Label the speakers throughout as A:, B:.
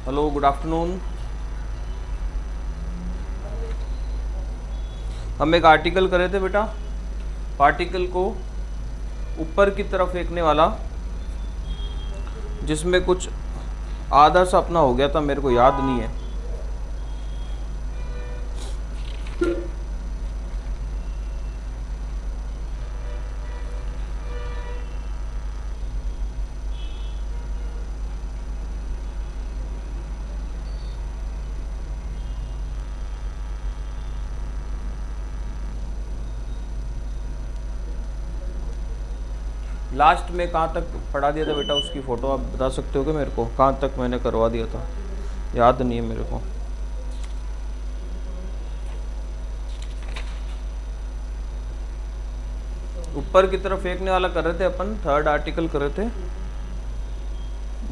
A: Hello, good afternoon. हम एक article करे थे बेटा, पार्टिकल को ऊपर की तरफ फेंकने वाला, जिसमें कुछ आधा सा अपना हो गया था, मेरे को याद नहीं है। लास्ट में कहाँ तक पढ़ा दिया था बेटा, उसकी फ़ोटो आप बता सकते हो क्या मेरे को? कहाँ तक मैंने करवा दिया था, याद नहीं है मेरे को। ऊपर की तरफ फेंकने वाला कर रहे थे अपन, थर्ड आर्टिकल कर रहे थे।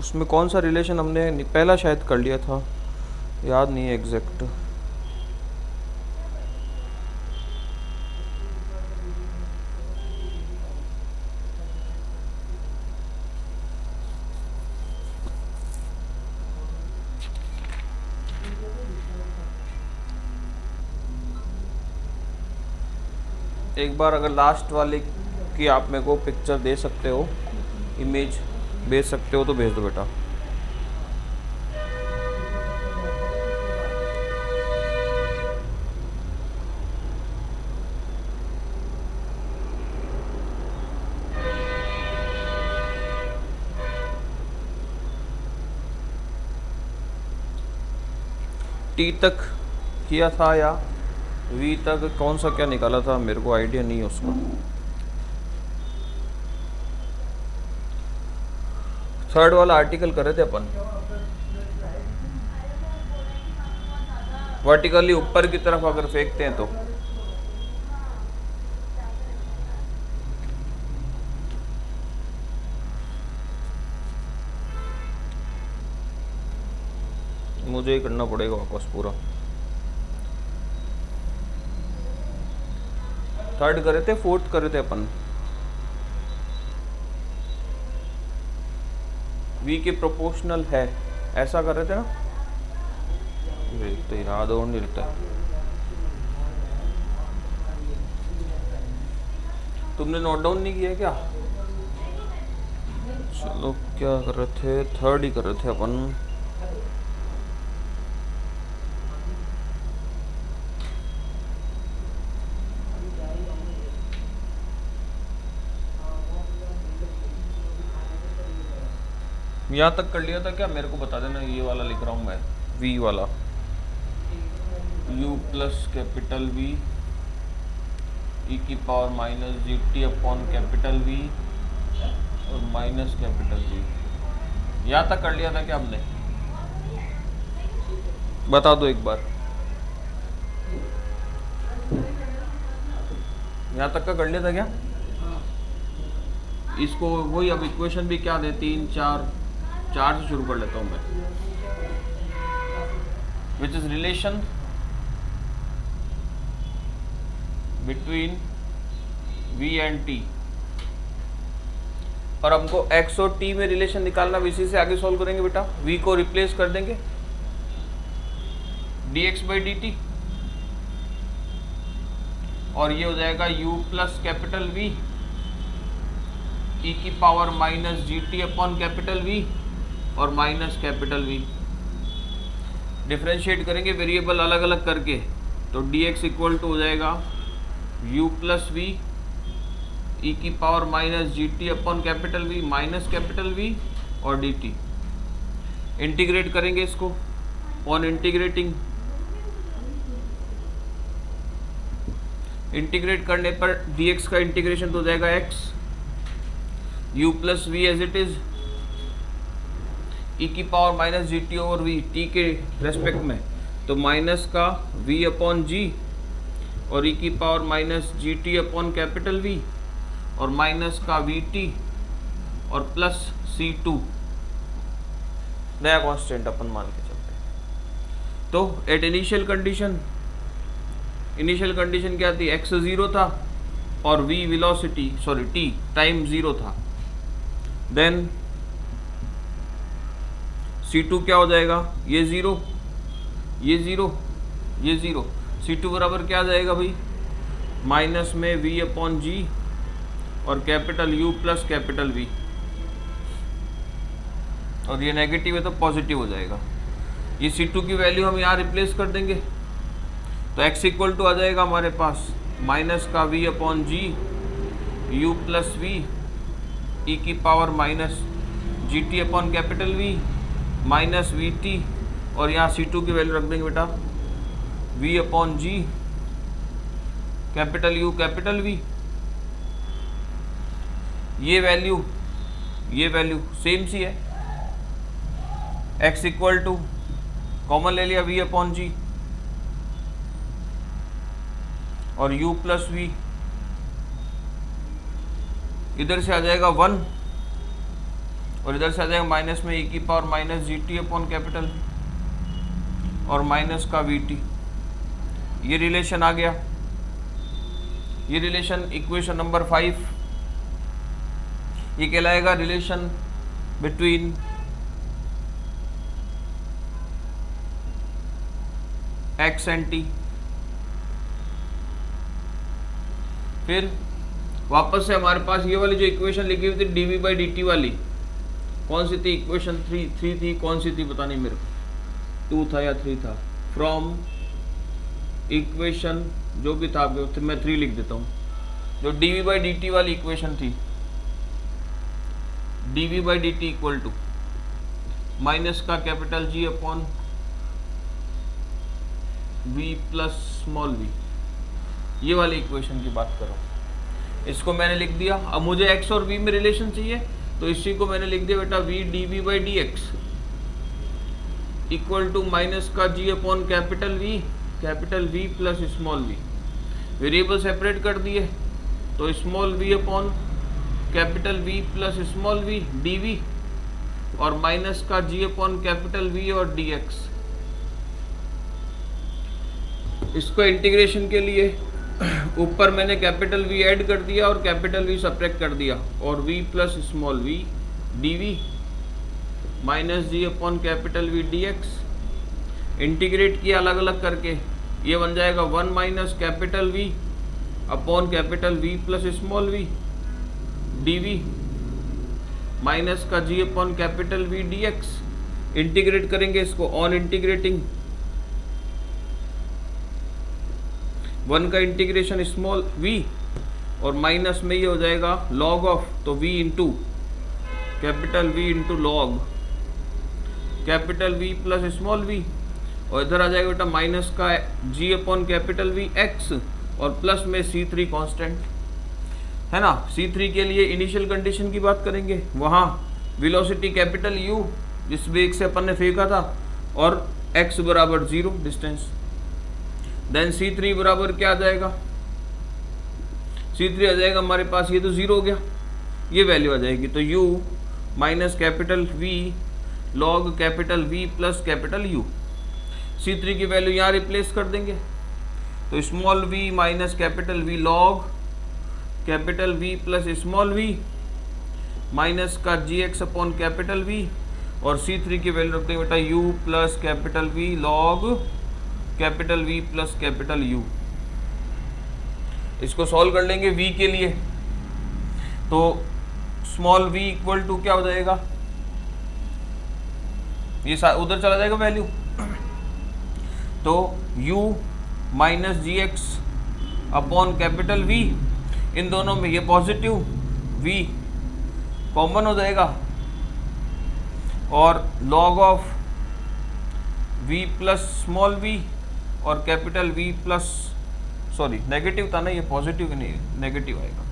A: उसमें कौन सा रिलेशन हमने पहला शायद कर लिया था, याद नहीं है एग्जैक्ट। एक बार अगर लास्ट वाले की आप मेरे को पिक्चर दे सकते हो, इमेज भेज सकते हो तो भेज दो बेटा। टी तक किया था या वी तक, कौन सा क्या निकाला था मेरे को आइडिया नहीं है उसका। थर्ड वाला आर्टिकल कर रहे थे अपन, वर्टिकली ऊपर की तरफ अगर फेंकते हैं तो। मुझे ही करना पड़ेगा वापस पूरा। थर्ड करे थे, फोर्थ करे थे अपन। वी के प्रोपोर्शनल है, ऐसा कर रहे थे ना। तो याद और नहीं रहता। तुमने नोट डाउन नहीं किया क्या? चलो, क्या कर रहे थे, थर्ड ही कर रहे थे अपन। यहाँ तक कर लिया था क्या, मेरे को बता देना। ये वाला लिख रहा हूँ मैं, वी वाला, u plus capital V e की power minus g t upon capital V और माइनस कैपिटल वी। यहाँ तक कर लिया था क्या हमने? बता दो एक बार। यहाँ तक का कर लिया था क्या? इसको वही, अब इक्वेशन भी क्या दे, 3 4 4 से शुरू कर लेता हूँ मैं। Which is relation between v and t, और हमको x और t में रिलेशन निकालना, इसी से आगे सॉल्व करेंगे बेटा। v को रिप्लेस कर देंगे dx बाई dt, और ये हो जाएगा u plus capital v e की power minus g t upon capital v और माइनस कैपिटल v। डिफ्रेंशिएट करेंगे वेरिएबल अलग अलग करके, तो dx इक्वल टू हो जाएगा u प्लस वी ई की power minus g t upon capital we minus capital V और डी टी। इंटीग्रेट करेंगे इसको, ऑन इंटीग्रेटिंग, इंटीग्रेट करने पर dx का इंटीग्रेशन तो हो जाएगा x, u plus v as it is e की power minus g t over v, t के रेस्पेक्ट में, तो माइनस का v अपॉन जी और ई की power minus g t upon capital V और माइनस का वी टी और प्लस सी टू, नया कांस्टेंट अपन मान के चलते हैं। तो एट इनिशियल कंडीशन क्या थी, x 0 था और v velocity, sorry t time 0 था। देन C2 क्या हो जाएगा, ये ज़ीरो, ये ज़ीरो, ये ज़ीरो। C2 बराबर क्या आ जाएगा भाई, माइनस में V अपॉन जी और capital U plus capital V, और ये नेगेटिव है तो पॉजिटिव हो जाएगा। ये C2 की वैल्यू हम यहाँ रिप्लेस कर देंगे, तो x इक्वल टू आ जाएगा हमारे पास माइनस का V अपॉन जी U प्लस V ई की power minus g t upon capital V minus we T, और यहाँ C2 की वैल्यू रख देंगे बेटा V upon G capital U capital V। ये वैल्यू सेम सी है, x इक्वल टू कॉमन ले लिया V अपॉन जी और U प्लस V, इधर से आ जाएगा 1 और इधर से आ जाएगा माइनस में e की power minus g t upon capital और माइनस का वी टी। ये रिलेशन आ गया, ये रिलेशन इक्वेशन नंबर 5, ये कहलाएगा relation between x and t। फिर वापस से हमारे पास ये वाली जो इक्वेशन लिखी हुई थी dv बाई dt वाली, कौन सी थी, इक्वेशन 3 थी, कौन सी थी पता नहीं मेरे को, 2 था या 3 था। फ्रॉम इक्वेशन जो भी था मैं 3 लिख देता हूँ, जो dv बाई dt वाली इक्वेशन थी, dv by dt equal to minus का capital G upon v plus small v, ये वाली इक्वेशन की बात करो। इसको मैंने लिख दिया। अब मुझे x और v में रिलेशन चाहिए, तो इसी को मैंने लिख दिया बेटा v dv by dx equal to minus का g upon capital V plus small v। Variable separate कर दिए, तो small v upon capital V plus small v dv और माइनस का g अपॉन कैपिटल V और dx। इसको integration के लिए ऊपर मैंने कैपिटल V ऐड कर दिया और कैपिटल V सब्ट्रैक्ट कर दिया, और V plus small v dv minus g upon capital V dx। Integrate किया अलग अलग करके, ये बन जाएगा 1 minus capital V upon capital V plus small v dv minus का g upon capital V dx। Integrate करेंगे इसको, ऑन इंटीग्रेटिंग 1 का इंटीग्रेशन स्मॉल v और माइनस में ये हो जाएगा log ऑफ, तो v into capital V into log capital V plus small v, और इधर आ जाएगा बेटा माइनस का g upon capital V x और प्लस में C3 कांस्टेंट है ना। C3 के लिए इनिशियल कंडीशन की बात करेंगे, वहाँ वेलोसिटी कैपिटल U जिस वेग से अपन ने फेंका था और x बराबर 0 डिस्टेंस। देन C3 बराबर क्या आ जाएगा, C3 आ जाएगा हमारे पास, ये तो 0 हो गया, ये वैल्यू आ जाएगी, तो U minus capital V log capital V plus capital U। C3 की वैल्यू यहाँ रिप्लेस कर देंगे, तो small v minus capital V log capital V plus small v minus का gx अपॉन कैपिटल V, और C3 की वैल्यू रखते हैं बेटा U plus capital V log capital V plus capital U। इसको सॉल्व कर लेंगे v के लिए, तो स्मॉल v इक्वल टू क्या हो जाएगा, ये उधर चला जाएगा वैल्यू, तो u माइनस जी एक्स अपॉन कैपिटल V, इन दोनों में ये पॉजिटिव v कॉमन हो जाएगा, और log of v plus small v और capital V plus, sorry negative था ना, ये पॉजिटिव नहीं नेगेटिव आएगा,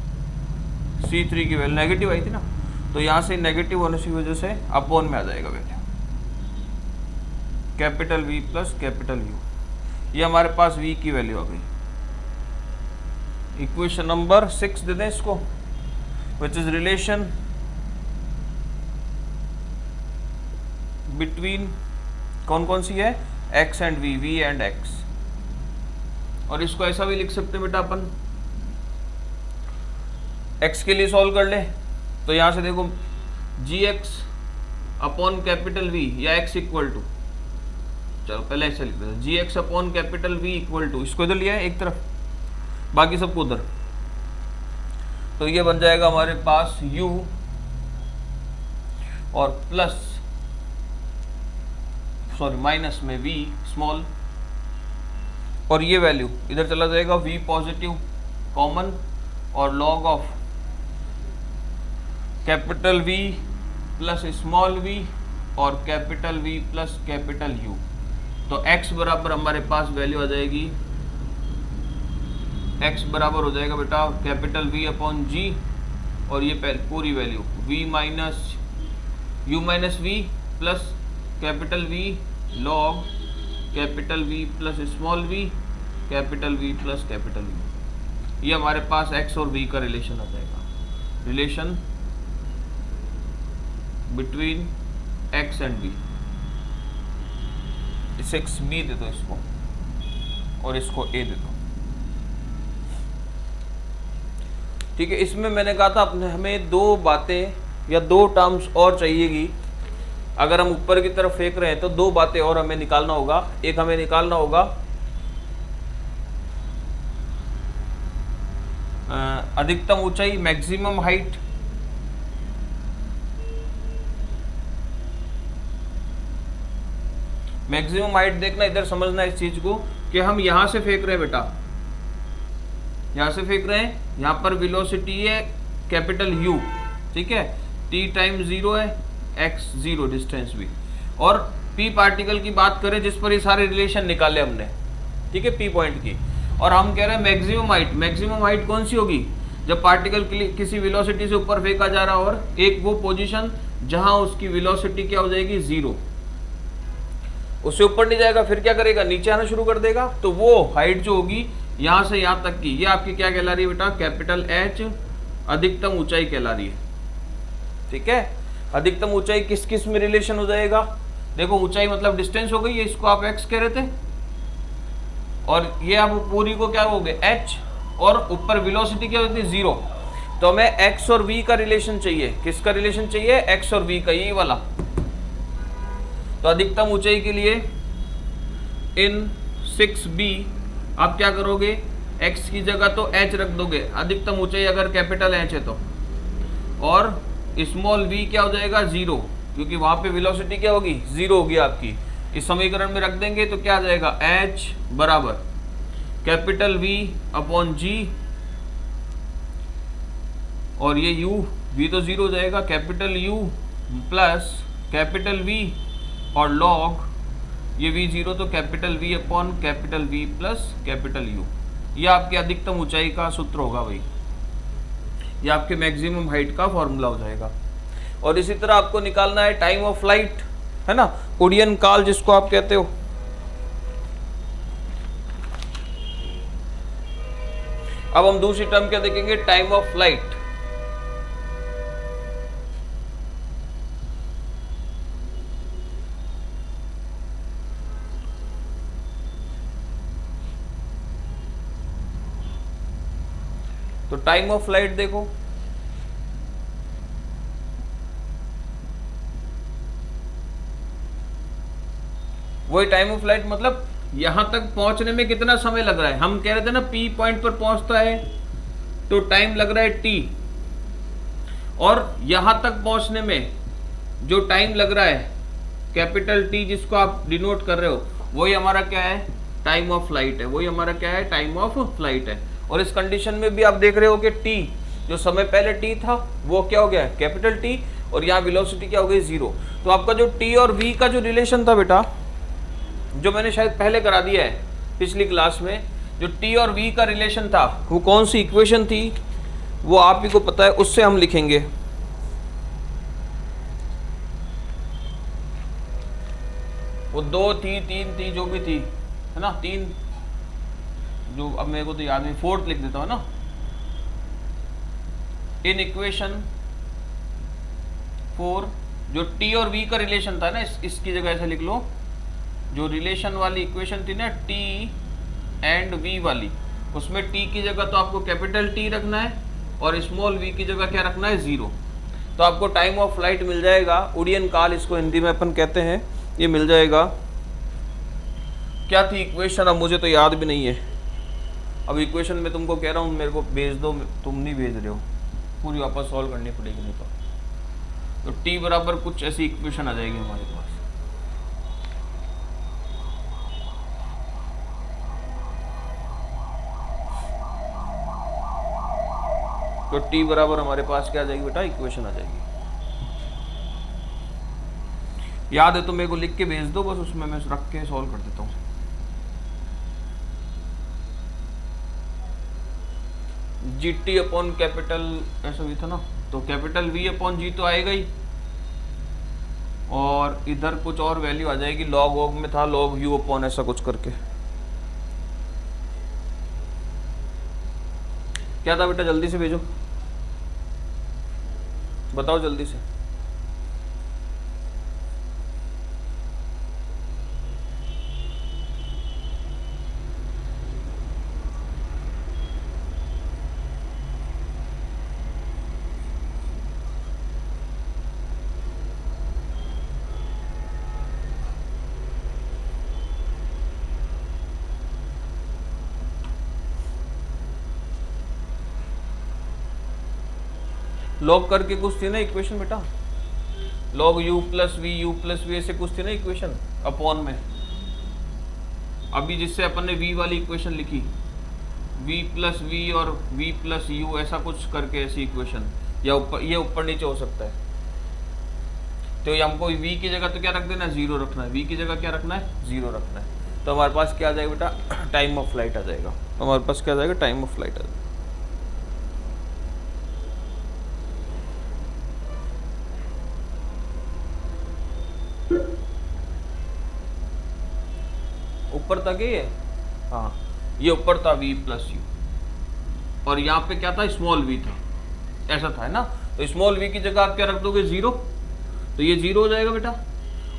A: C3 की वैल्यू नेगेटिव आई थी ना, तो यहाँ से नेगेटिव होने की वजह से अपॉन में आ जाएगा value capital V plus capital U। ये हमारे पास v की वैल्यू आ गई। इक्वेशन नंबर 6 दे दें इसको, विच इज रिलेशन बिटवीन कौन कौन सी है, x and v and x। और इसको ऐसा भी लिख सकते हैं बेटा अपन, x के लिए सॉल्व कर ले, तो यहाँ से देखो gx अपॉन कैपिटल वी या x इक्वल टू, चलो पहले ऐसे लिख देते, g x upon capital V equal to, इसको इधर लिया है एक तरफ, बाकी सबको उधर, तो ये बन जाएगा हमारे पास u और प्लस माइनस में v स्मॉल, और ये वैल्यू इधर चला जाएगा v पॉजिटिव कॉमन, और log of capital V plus small v और capital V plus capital U। तो x बराबर हमारे पास वैल्यू आ जाएगी, x बराबर हो जाएगा बेटा कैपिटल V अपॉन G, और ये पूरी value V minus U minus V plus capital V log capital V plus small v capital V plus capital V। ये हमारे पास x और v का रिलेशन आ जाएगा, relation between x and v। इसे b दे दो इसको, और इसको a दे दो, ठीक है। इसमें मैंने कहा था अपने हमें दो बातें या दो टर्म्स और चाहिएगी, अगर हम ऊपर की तरफ फेंक रहे हैं तो दो बातें और हमें निकालना होगा। एक हमें निकालना होगा अधिकतम ऊंचाई, मैक्सिमम हाइट, मैक्सिमम हाइट देखना, इधर समझना इस चीज को कि हम यहां से फेंक रहे हैं बेटा, यहां से फेंक रहे हैं, यहां पर वेलोसिटी है कैपिटल U, ठीक है, t टाइम 0 है, x 0 डिस्टेंस भी, और p पार्टिकल की बात करें जिस पर ये सारे रिलेशन निकाले हमने, ठीक है, p पॉइंट की, और हम कह रहे हैं मैक्सिमम हाइट। मैक्सिमम हाइट कौन सी होगी, जब पार्टिकल किसी वेलोसिटी से ऊपर फेंका जा रहा हो और एक वो पोजीशन जहां उसकी वेलोसिटी क्या हो जाएगी 0, उससे ऊपर नहीं जाएगा, फिर क्या करेगा, नीचे आना शुरू कर देगा। तो वो हाइट जो होगी यहां से यहां तक की, ये आपकी क्या कहला रही है बेटा, कैपिटल H अधिकतम ऊंचाई कहला रही है, ठीक है। अधिकतम ऊंचाई किस किस में रिलेशन हो जाएगा, देखो ऊंचाई मतलब डिस्टेंस हो गई, ये इसको आप x कह रहे थे, और ये आप पूरी को क्या हो गए h, और ऊपर वेलोसिटी क्या होती है 0। तो हमें x और v का रिलेशन चाहिए, किसका रिलेशन चाहिए, x और v का, यही वाला। तो अधिकतम ऊंचाई के लिए इन 6b आप क्या करोगे, x की जगह तो h रख दोगे, अधिकतम ऊंचाई अगर कैपिटल H है तो, और स्मॉल v क्या हो जाएगा 0, क्योंकि वहां पे वेलोसिटी क्या होगी 0 होगी आपकी। इस समीकरण में रख देंगे तो क्या आ जाएगा, h बराबर कैपिटल V अपॉन G, और ये u, v तो 0 हो जाएगा, capital U plus capital V और लॉग ये v 0 तो capital V upon capital V plus capital U। ये आपके अधिकतम ऊंचाई का सूत्र होगा भाई, ये आपके मैक्सिमम हाइट का फॉर्मूला हो जाएगा। और इसी तरह आपको निकालना है टाइम ऑफ फ्लाइट, है ना, उड्डयन काल जिसको आप कहते हो। अब हम दूसरी टर्म क्या देखेंगे, टाइम ऑफ फ्लाइट। तो टाइम ऑफ फ्लाइट देखो, वही टाइम ऑफ फ्लाइट मतलब यहां तक पहुंचने में कितना समय लग रहा है। हम कह रहे थे ना P पॉइंट पर पहुंचता है तो टाइम लग रहा है T, और यहां तक पहुंचने में जो टाइम लग रहा है कैपिटल T जिसको आप डिनोट कर रहे हो, वही हमारा क्या है, टाइम ऑफ फ्लाइट है, वही हमारा क्या है, टाइम ऑफ फ्लाइट है। और इस कंडीशन में भी आप देख रहे हो कि T जो समय पहले T था वो क्या हो गया, कैपिटल T, और यहाँ वेलोसिटी क्या हो गई 0। तो आपका जो T और V का जो रिलेशन था बेटा, जो मैंने शायद पहले करा दिया है पिछली क्लास में, जो T और V का रिलेशन था वो कौन सी इक्वेशन थी वो आप ही को पता है, उससे हम लिखेंगे। वो 2 थी 3 थी जो भी थी, है ना, 3 जो अब मेरे को तो याद नहीं, 4th लिख देता हूँ ना। इन इक्वेशन 4 जो T और V का रिलेशन था ना, इसकी जगह ऐसे लिख लो, जो रिलेशन वाली इक्वेशन थी ना T एंड V वाली, उसमें T की जगह तो आपको कैपिटल T रखना है और स्मॉल v की जगह क्या रखना है 0। तो आपको टाइम ऑफ फ्लाइट मिल जाएगा, उड़ियन काल इसको हिंदी में अपन कहते हैं, ये मिल जाएगा। क्या थी इक्वेशन, अब मुझे तो याद भी नहीं है। अब इक्वेशन में तुमको कह रहा हूँ मेरे को भेज दो, तुम नहीं भेज रहे हो, पूरी वापस सॉल्व करनी पड़ेगी नहीं तो टी बराबर कुछ ऐसी इक्वेशन आ जाएगी हमारे पास। तो टी बराबर हमारे पास क्या आ जाएगी बेटा, इक्वेशन आ जाएगी। याद है तो मेरे को लिख के भेज दो, बस उसमें मैं रख के सॉल्व कर देता हूँ। जी टी अपॉन कैपिटल ऐसा भी था ना, तो कैपिटल वी अपॉन जी तो आएगा ही, और इधर कुछ और वैल्यू आ जाएगी, लॉग ऑग में था लॉग यू अपॉन ऐसा कुछ करके। क्या था बेटा, जल्दी से भेजो, बताओ जल्दी से। लॉग करके कुछ थी ना इक्वेशन बेटा, लॉग यू प्लस वी ऐसे कुछ थी ना इक्वेशन अपॉन में। अभी जिससे अपन ने v वाली इक्वेशन लिखी, v प्लस वी और v प्लस यू ऐसा कुछ करके ऐसी इक्वेशन, या ऊपर ये ऊपर नीचे हो सकता है। तो ये हमको v की जगह तो क्या रख देना है, 0 रखना है, v की जगह क्या रखना है, 0 रखना है। तो हमारे पास क्या आ जाएगा बेटा, टाइम ऑफ फ्लाइट आ जाएगा। हमारे पास क्या आ जाएगा, टाइम ऑफ फ्लाइट आ जाएगा। ऊपर तक ये, हाँ ये ऊपर था v प्लस यू, और यहाँ पे क्या था, स्मॉल v था, ऐसा था है ना। तो स्मॉल v की जगह आप क्या रख दोगे, 0, तो ये 0 हो जाएगा बेटा,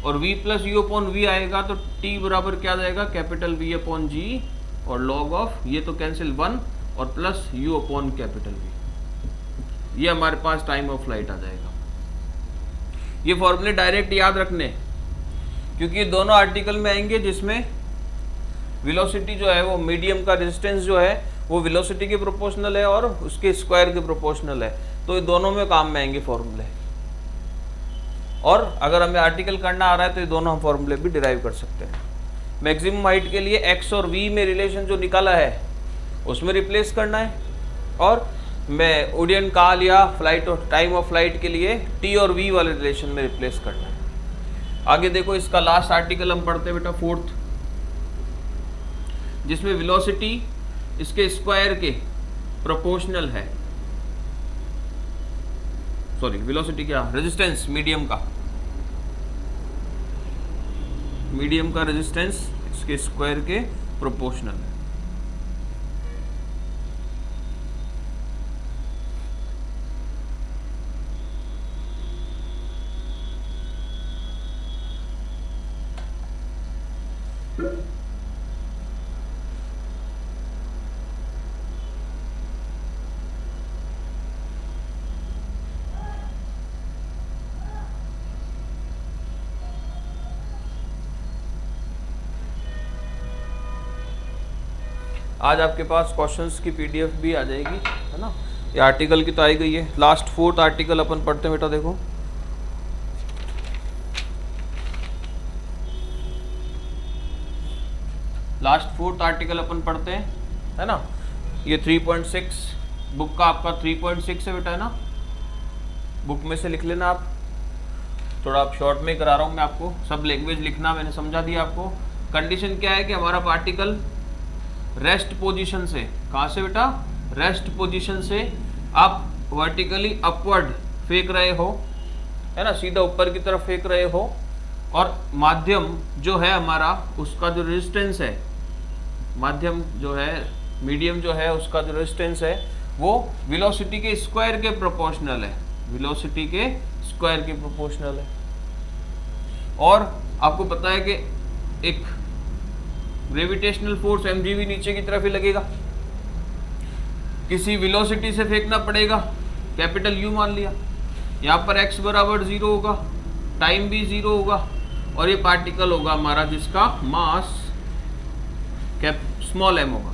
A: और v plus u upon v आएगा, तो t बराबर क्या आ जाएगा, कैपिटल v अपॉन जी, और लॉग ऑफ ये तो कैंसिल 1 और plus u upon capital v। ये हमारे पास टाइम ऑफ फ्लाइट आ जाएगा। ये फॉर्मूले डायरेक्ट याद रखने, क्योंकि ये दोनों आर्टिकल में आएंगे जिसमें वेलोसिटी जो है वो मीडियम का रेजिस्टेंस जो है वो वेलोसिटी के प्रोपोर्शनल है और उसके स्क्वायर के प्रोपोर्शनल है। तो ये दोनों में काम में आएंगे फॉर्मूले, और अगर हमें आर्टिकल करना आ रहा है तो ये दोनों हम फॉर्मूले भी डिराइव कर सकते हैं। मैक्सिमम हाइट के लिए एक्स और वी में रिलेशन जो निकाला है उसमें रिप्लेस करना है, और मैं उड़ियन काल या फ्लाइट और टाइम ऑफ फ्लाइट के लिए टी और वी वाले रिलेशन में रिप्लेस करना है। आगे देखो, इसका लास्ट आर्टिकल हम पढ़ते हैं बेटा, 4th, जिसमें वेलोसिटी इसके स्क्वायर के प्रोपोर्शनल है। सॉरी, वेलोसिटी क्या, रेजिस्टेंस मीडियम का रेजिस्टेंस इसके स्क्वायर के प्रोपोर्शनल है। आज आपके पास क्वेश्चंस की पीडीएफ भी आ जाएगी, है ना। ये आर्टिकल की तो आई गई है। लास्ट 4th आर्टिकल अपन पढ़ते हैं बेटा, देखो लास्ट 4th आर्टिकल अपन पढ़ते हैं, है ना। ये 3.6 बुक का आपका 3.6 है बेटा, है ना। बुक में से लिख लेना आप, थोड़ा आप शॉर्ट में करा रहा हूँ मैं आपको, सब लैंग्वेज लिखना मैंने समझा दिया आपको। कंडीशन क्या है कि हमारा पार्टिकल रेस्ट पोजीशन से, कहाँ से बेटा, रेस्ट पोजीशन से आप वर्टिकली अपवर्ड फेंक रहे हो, है ना, सीधा ऊपर की तरफ फेंक रहे हो, और माध्यम जो है हमारा उसका जो रेजिस्टेंस है, माध्यम जो है मीडियम जो है उसका जो रेजिस्टेंस है वो वेलोसिटी के स्क्वायर के प्रोपोर्शनल है, वेलोसिटी के स्क्वायर के प्रोपोर्शनल है। और आपको पता है कि एक ग्रेविटेशनल फोर्स mg नीचे की तरफ ही लगेगा, किसी वेलोसिटी से फेंकना पड़ेगा, कैपिटल U मान लिया, यहाँ पर x बराबर 0 होगा, टाइम भी 0 होगा, और ये पार्टिकल होगा हमारा जिसका मास स्मॉल m होगा।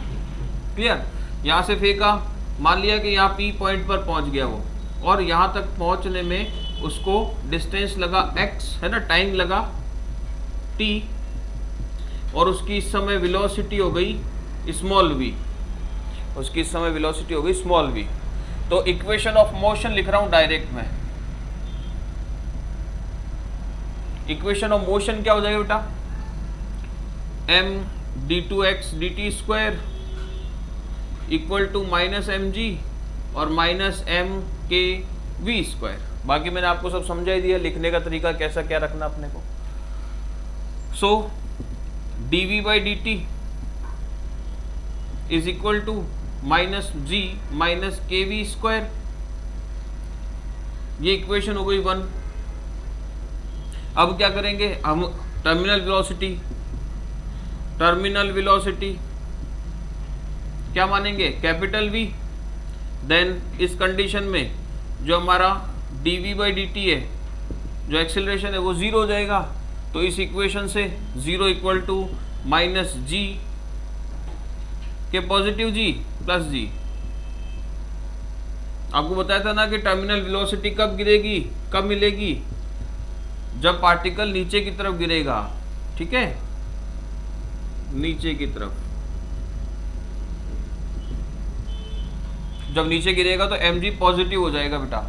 A: क्लियर? यहाँ से फेंका, मान लिया कि यहाँ P पॉइंट पर पहुँच गया वो, और यहाँ तक पहुँचने में उसको डिस्टेंस लगा x, है ना, टाइम लगा t, और उसकी इस समय वेलोसिटी हो गई स्मॉल v, उसकी इस समय वेलोसिटी हो गई स्मॉल v। तो इक्वेशन ऑफ मोशन लिख रहा हूं डायरेक्ट में। इक्वेशन ऑफ मोशन क्या हो जाएगा बेटा? m d2x dt square equal to minus m g और माइनस एम के वी स्क्वायर। बाकी मैंने आपको सब समझा ही दिया, लिखने का तरीका कैसा क्या रखना अपने को। So dv by d t is equal to minus g minus k v square, ये इक्वेशन हो गई 1। अब क्या करेंगे हम? टर्मिनल वेलोसिटी क्या मानेंगे? Capital V। देन इस कंडीशन में जो हमारा dv बाई डी टी है, जो एक्सेलरेशन है वो 0 हो जाएगा। तो इस इक्वेशन से 0 इक्वल टू माइनस जी के पॉजिटिव जी प्लस जी। आपको बताया था ना कि टर्मिनल वेलोसिटी कब गिरेगी, कब मिलेगी? जब पार्टिकल नीचे की तरफ गिरेगा। ठीक है, नीचे की तरफ जब नीचे गिरेगा तो mg पॉजिटिव हो जाएगा बेटा,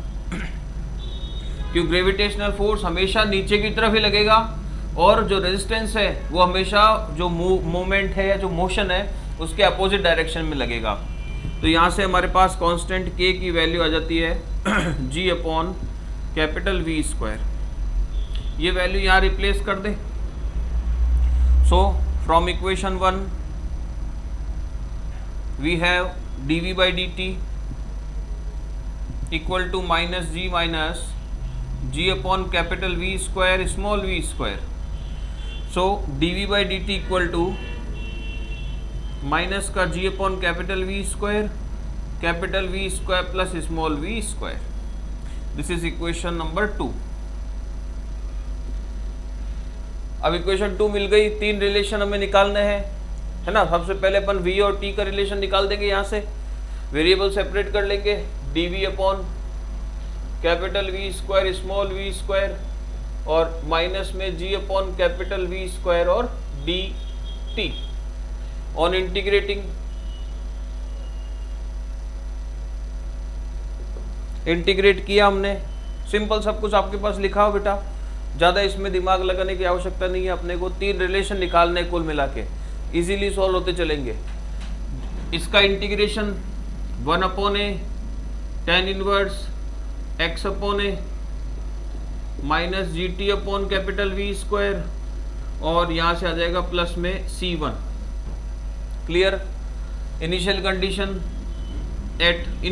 A: क्योंकि ग्रेविटेशनल फोर्स हमेशा नीचे की तरफ ही लगेगा, और जो रेजिस्टेंस है वो हमेशा जो मूवमेंट है या जो मोशन है उसके अपोजिट डायरेक्शन में लगेगा। तो यहाँ से हमारे पास कांस्टेंट k की वैल्यू आ जाती है g upon capital V square. ये वैल्यू यहाँ रिप्लेस कर दे। So from equation 1 we have dv by d t equal to minus g upon capital V square small v square. So dv by d t equal to minus का g upon capital V square plus small v square. This is equation number 2। अब equation 2 मिल गई। 3 relation हमें निकालने हैं, है ना। सबसे पहले अपन v और t का रिलेशन निकाल देंगे। यहाँ से वेरिएबल सेपरेट कर लेंगे, dv upon capital V square small v square, और माइनस में g upon capital V square और dt। ऑन इंटीग्रेटिंग इंटीग्रेट किया हमने, सिंपल सब कुछ आपके पास लिखा हो बेटा, ज़्यादा इसमें दिमाग लगाने की आवश्यकता नहीं है अपने को। 3 रिलेशन निकालने कुल मिला के, इजीली सॉल्व होते चलेंगे। इसका integration 1 upon a tan inverse x upon a minus g t upon capital V square, और यहाँ से आ जाएगा प्लस में C1। Clear? Initial condition at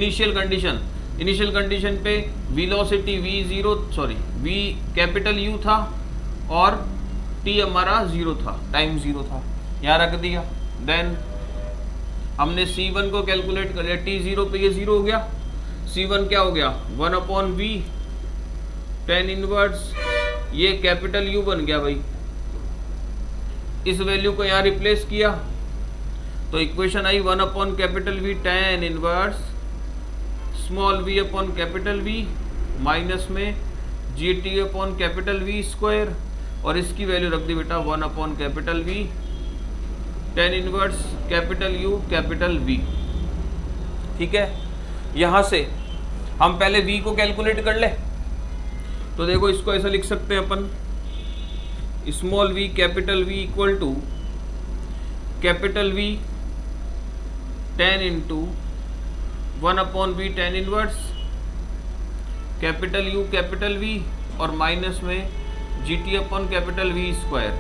A: initial condition पे वेलोसिटी v कैपिटल U था और t हमारा 0 था, टाइम 0 था, यहाँ रख दिया। देन हमने C1 को कैलकुलेट कर लिया, t0 पे ये 0 हो गया। C1 क्या हो गया? 1 अपॉन v tan इनवर्स, ये कैपिटल U बन गया भाई। इस वैल्यू को यहाँ रिप्लेस किया तो इक्वेशन आई 1 upon capital V tan inverse small v upon capital V minus में g t upon capital V square, और इसकी वैल्यू रख दी बेटा 1 upon capital V tan inverse capital U capital V। ठीक है, यहाँ से हम पहले V को कैलकुलेट कर ले। तो देखो इसको ऐसा लिख सकते हैं अपन, small v capital V equal to capital V tan into 1 upon V tan inverse capital U capital V, और माइनस में g t upon capital V square,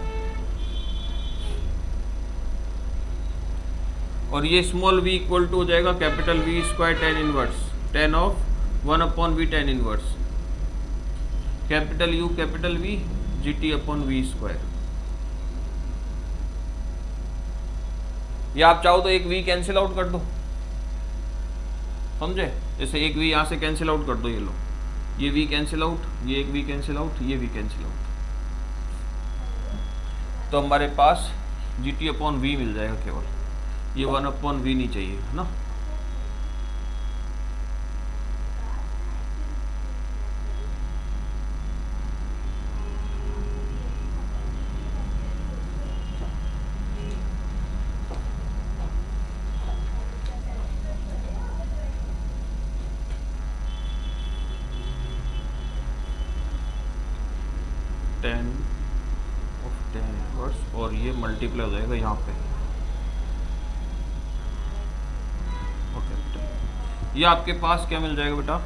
A: और ये स्मॉल v इक्वल टू हो जाएगा capital V square tan inverse tan of 1 upon V tan inverse capital U capital V g t upon V square. या आप चाहो तो एक v कैंसिल आउट कर दो, समझे? जैसे एक v यहाँ से कैंसिल आउट कर दो, ये लो ये v कैंसिल आउट, ये एक v कैंसिल आउट, ये v कैंसिल आउट, तो हमारे पास GT अपॉन v मिल जाएगा केवल, ये 1 अपॉन v नहीं चाहिए, है ना। और ये मल्टीप्लाई हो जाएगा यहाँ पे, ओके, ये आपके पास क्या मिल जाएगा बेटा,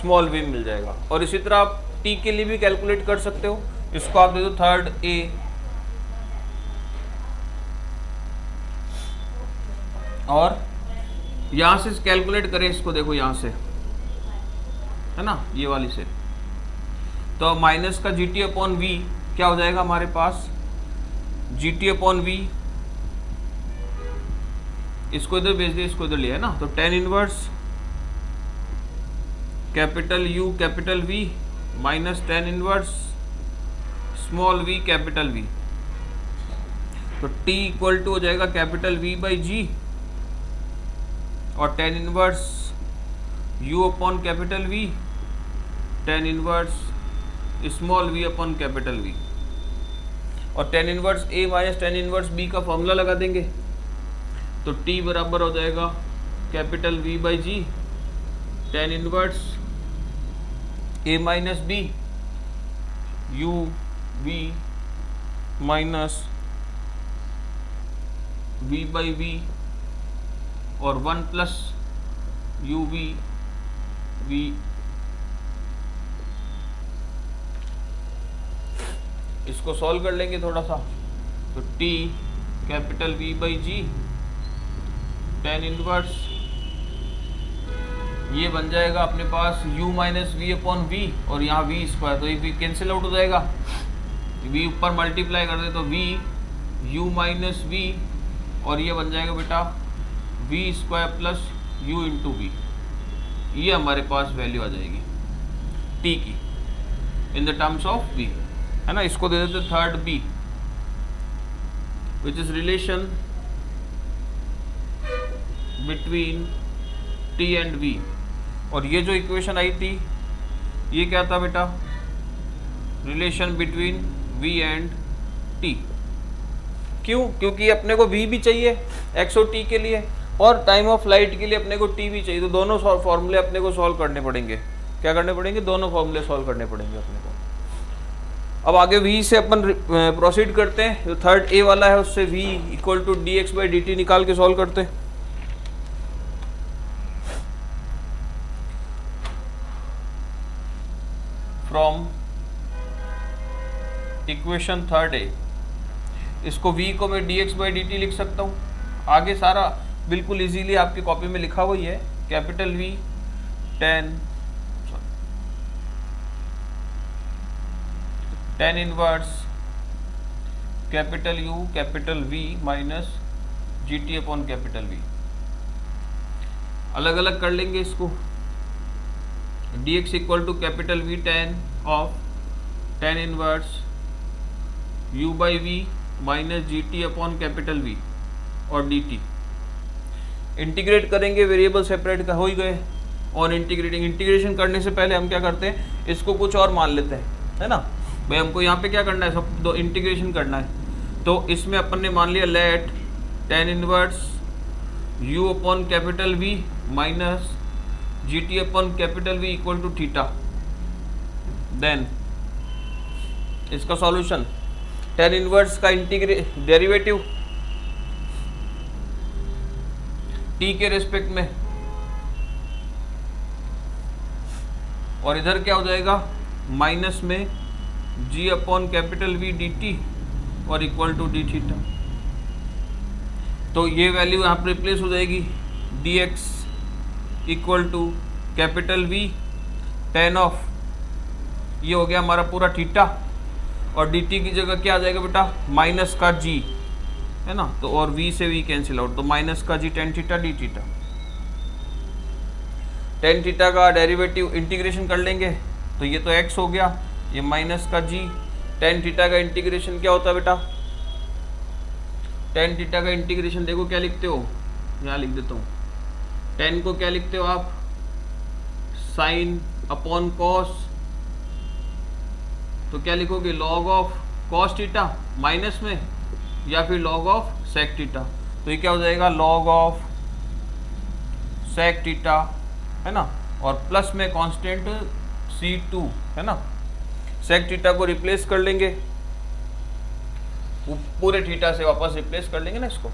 A: स्मॉल v मिल जाएगा। और इसी तरह आप t के लिए भी कैलकुलेट कर सकते हो, इसको आप दे दो थर्ड a, और यहाँ से कैलकुलेट करें इसको, देखो यहाँ से, है ना, ये वाली से, तो माइनस का GT अपॉन v क्या हो जाएगा हमारे पास, GT अपॉन v, इसको इधर भेज दिया, इसको इधर लिया है ना, तो tan inverse capital U capital V minus tan inverse small v capital V, तो T इक्वल टू हो जाएगा कैपिटल V बाई G और tan inverse U upon capital V tan inverse small v upon capital V, और tan inverse A minus tan inverse B का formula लगा देंगे, तो T बराबर हो जाएगा capital V by G tan inverse A minus B U V minus V by V और 1 plus U V V, इसको सॉल्व कर लेंगे थोड़ा सा, तो T capital V by G tan inverse, ये बन जाएगा अपने पास U minus V upon V और यहाँ V स्क्वायर, तो ये V कैंसिल आउट हो जाएगा, V ऊपर मल्टीप्लाई कर दे तो V U माइनस V और ये बन जाएगा बेटा V square plus U into V, ये हमारे पास वैल्यू आ जाएगी T की in the terms of V, है ना। इसको दे देते third B which is relation between T and V, और ये जो इक्वेशन आई थी ये क्या था बेटा, relation between V and T, क्यों, क्योंकि अपने को V भी चाहिए x और t के लिए और टाइम ऑफ फ्लाइट के लिए अपने को t भी चाहिए, तो दोनों फॉर्मूले अपने को सॉल्व करने पड़ेंगे, क्या करने पड़ेंगे, दोनों फॉर्मूले सॉल्व करने पड़ेंगे अपने को। अब आगे v से अपन प्रोसीड करते हैं, जो थर्ड a वाला है उससे v equal to dx by dt निकाल के सॉल्व करते हैं। फ्रॉम इक्वेशन थर्ड a, इसको v को मैं dx बाई dt लिख सकता हूँ, आगे सारा बिल्कुल इजीली आपकी कॉपी में लिखा हुआ ही है, capital V tan inverse capital U capital V minus GT upon capital V, अलग अलग कर लेंगे इसको, dx equal to capital V tan inverse U by V minus GT upon capital V और dt, इंटीग्रेट करेंगे, वेरिएबल सेपरेट का हो ही गए, और इंटीग्रेशन करने से पहले हम क्या करते हैं, इसको कुछ और मान लेते हैं, है ना भाई, हमको यहाँ पे क्या करना है, सब दो इंटीग्रेशन करना है, तो इसमें अपन ने मान लिया let tan inverse U upon capital V minus GT upon capital V equal to theta, then इसका सॉल्यूशन tan इनवर्स का डेरिवेटिव t के रेस्पेक्ट में, और इधर क्या हो जाएगा माइनस में g upon capital V dt और इक्वल टू डी थीटा, तो ये वैल्यू यहाँ पर रिप्लेस हो जाएगी, dx equal to capital V tan of, ये हो गया हमारा पूरा थीटा, और dt की जगह क्या आ जाएगा बेटा, माइनस का g, है ना, तो और v से v कैंसिल आउट, तो माइनस का g tan theta D theta, tan theta का डेरिवेटिव इंटीग्रेशन कर लेंगे तो ये तो x हो गया, ये माइनस का g। टेन थीटा का इंटीग्रेशन क्या होता है बेटा? टेन थीटा का इंटीग्रेशन देखो क्या लिखते हो, यहाँ लिख देता हूँ। टेन को क्या लिखते हो आप? साइन अपॉन कॉस, तो क्या लिखोगे? Log of cos theta minus में, या फिर लॉग ऑफ सेक थीटा। तो ये क्या हो जाएगा? लॉग ऑफ सेक थीटा, है ना, और प्लस में कांस्टेंट C2, है ना। सेक थीटा को रिप्लेस कर लेंगे, पूरे थीटा से वापस रिप्लेस कर लेंगे ना इसको।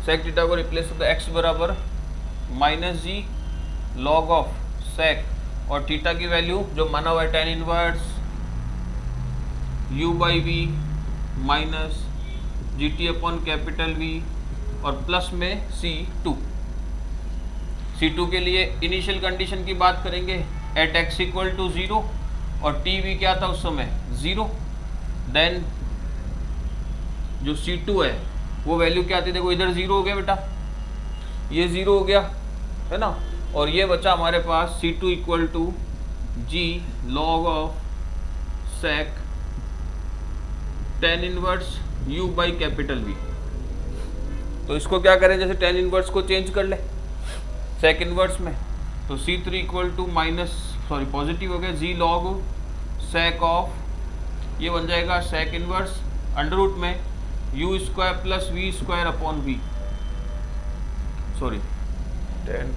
A: सेक थीटा को रिप्लेस करते x बराबर minus g log of sec, और थीटा की वैल्यू जो माना हुआ है tan inverse u by v minus g t upon capital V, और प्लस में C2। C2 के लिए इनिशियल कंडीशन की बात करेंगे एट x इक्वल टू 0, और टी भी क्या था उस समय? 0। देन जो C2 है वो वैल्यू क्या आती है? देखो इधर 0 हो गया बेटा, ये 0 हो गया, है ना, और ये बचा हमारे पास C2 equal to g log of sec tan inverse u by capital V। तो इसको क्या करें? जैसे टेन इनवर्स को चेंज कर ले सेक इनवर्स में, तो C3 equal to minus positive हो गया जी लॉग सेक ऑफ, ये बन जाएगा सेक इनवर्स अंडर रूट में u square plus v square upon v, 10।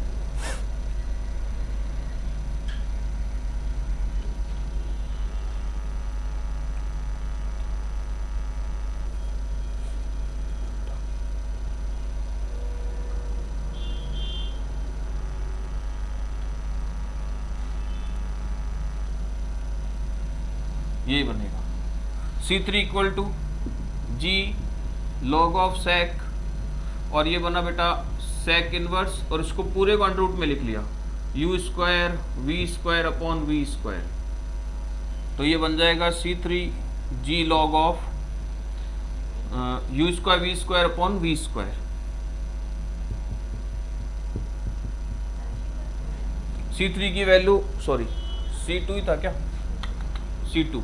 A: यही बनेगा C3 equal to g log of sec, और ये बना बेटा सेक इनवर्स, और इसको पूरे को अंडर रूट में लिख लिया u square v square upon v square. तो ये बन जाएगा C3 g log of u square v square upon v square. C3 की वैल्यू C2 ही था क्या? C2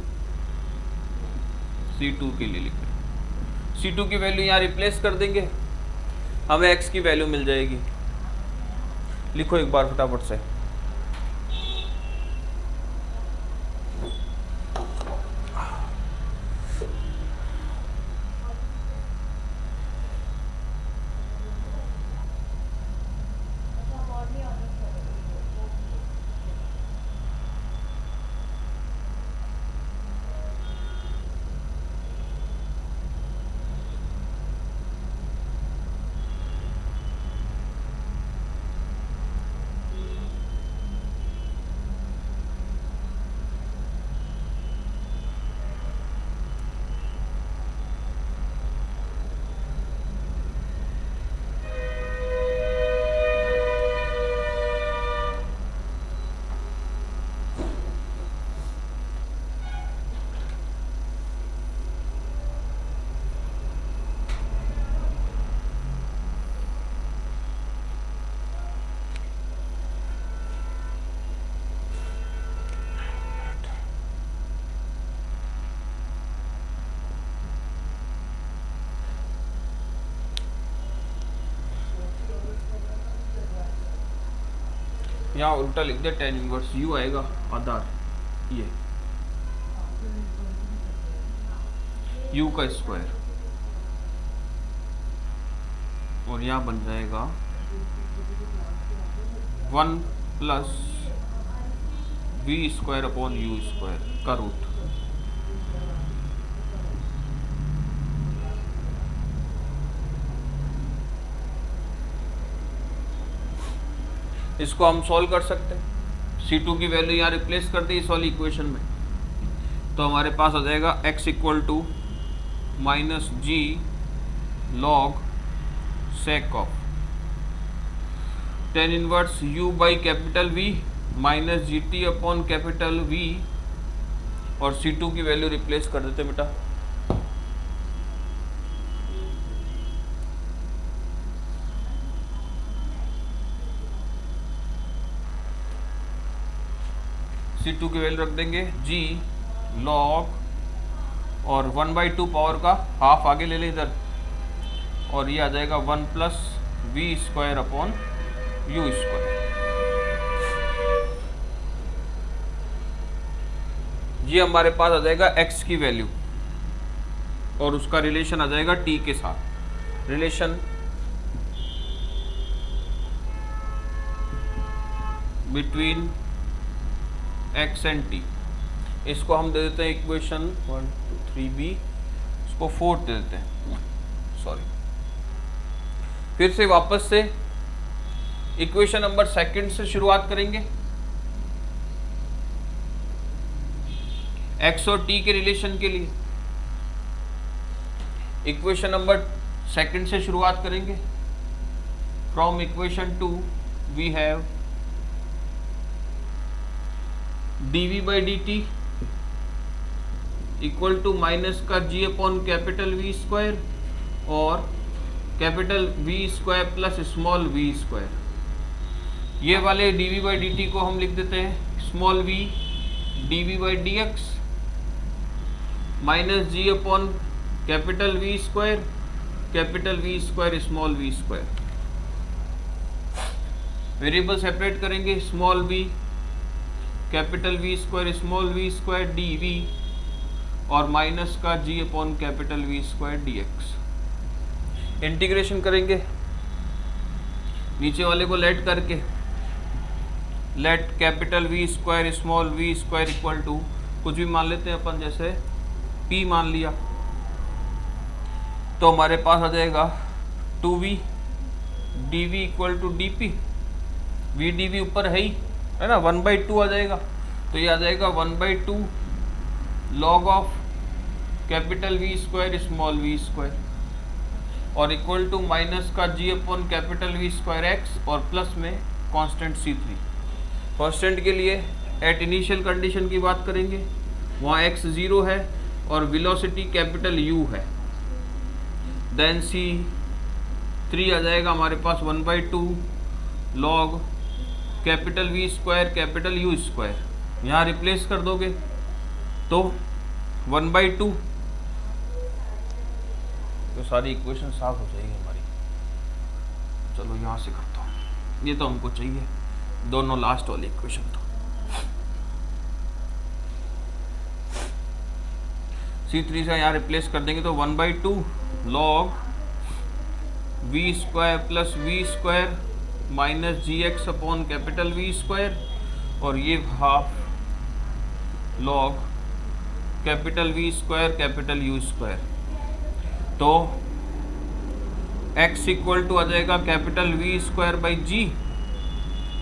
A: के लिए लिख रहे हैं। C2 की वैल्यू यहाँ रिप्लेस कर देंगे, हमें x की वैल्यू मिल जाएगी। लिखो एक बार फटाफट से। यहाँ उल्टा लिख दे, टेन इनवर्स u आएगा आधार, ये u का स्क्वायर, और यहाँ बन जाएगा 1 plus v square upon u square का रूट। इसको हम सॉल्व कर सकते हैं। C2 की वैल्यू यहाँ रिप्लेस कर दी इस वाली इक्वेशन में, तो हमारे पास आ जाएगा x equal to minus g log sec of ten inverse u by capital V minus g t upon capital V और C2 की वैल्यू रिप्लेस कर देते बेटा। C2 की वैल्यू रख देंगे G log और 1/2 पावर का हाफ आगे ले ले इधर, और ये आ जाएगा 1 plus v square upon u square. ये हमारे पास आ जाएगा x की वैल्यू और उसका रिलेशन आ जाएगा t के साथ। Relation between x and t, इसको हम दे देते हैं इक्वेशन 1 2 3b, इसको 4 दे देते हैं, सॉरी। फिर से वापस से इक्वेशन नंबर सेकंड से शुरुआत करेंगे। x और t के रिलेशन के लिए इक्वेशन नंबर सेकंड से शुरुआत करेंगे। From equation 2 we have dv by dt equal to minus का g upon capital V square और capital V square plus small v square. ये वाले dv by dt को हम लिख देते हैं small v dv by dx minus g upon capital V square small v square. Variable separate करेंगे, small v capital V square small v square dv और minus का g upon capital V square dx। Integration करेंगे नीचे वाले को let करके, let capital V square small v square equal to कुछ भी मान लेते हैं अपन, जैसे p मान लिया, तो हमारे पास आ जाएगा 2v dv equal to dp। v dv ऊपर है ना, 1/2 आ जाएगा, तो ये आ जाएगा 1/2 log of capital V square small v square और इक्वल टू माइनस का g upon capital V square x और प्लस में कांस्टेंट C3। कांस्टेंट के लिए एट इनिशियल कंडीशन की बात करेंगे, वहाँ x 0 है और वेलोसिटी कैपिटल U है, देन C3 आ जाएगा हमारे पास 1/2 log capital V square capital U square. यहाँ रिप्लेस कर दोगे तो 1/2, तो सारी इक्वेशन साफ हो जाएगी हमारी। चलो यहाँ से करता हूँ, ये तो हमको चाहिए दोनों लास्ट वाली इक्वेशन। तो C3 से यहाँ रिप्लेस कर देंगे तो 1/2 log V square plus V square minus gx upon capital V square और ये half log capital V square capital U square. तो x इक्वल टू आ जाएगा कैपिटल V स्क्वायर बाई जी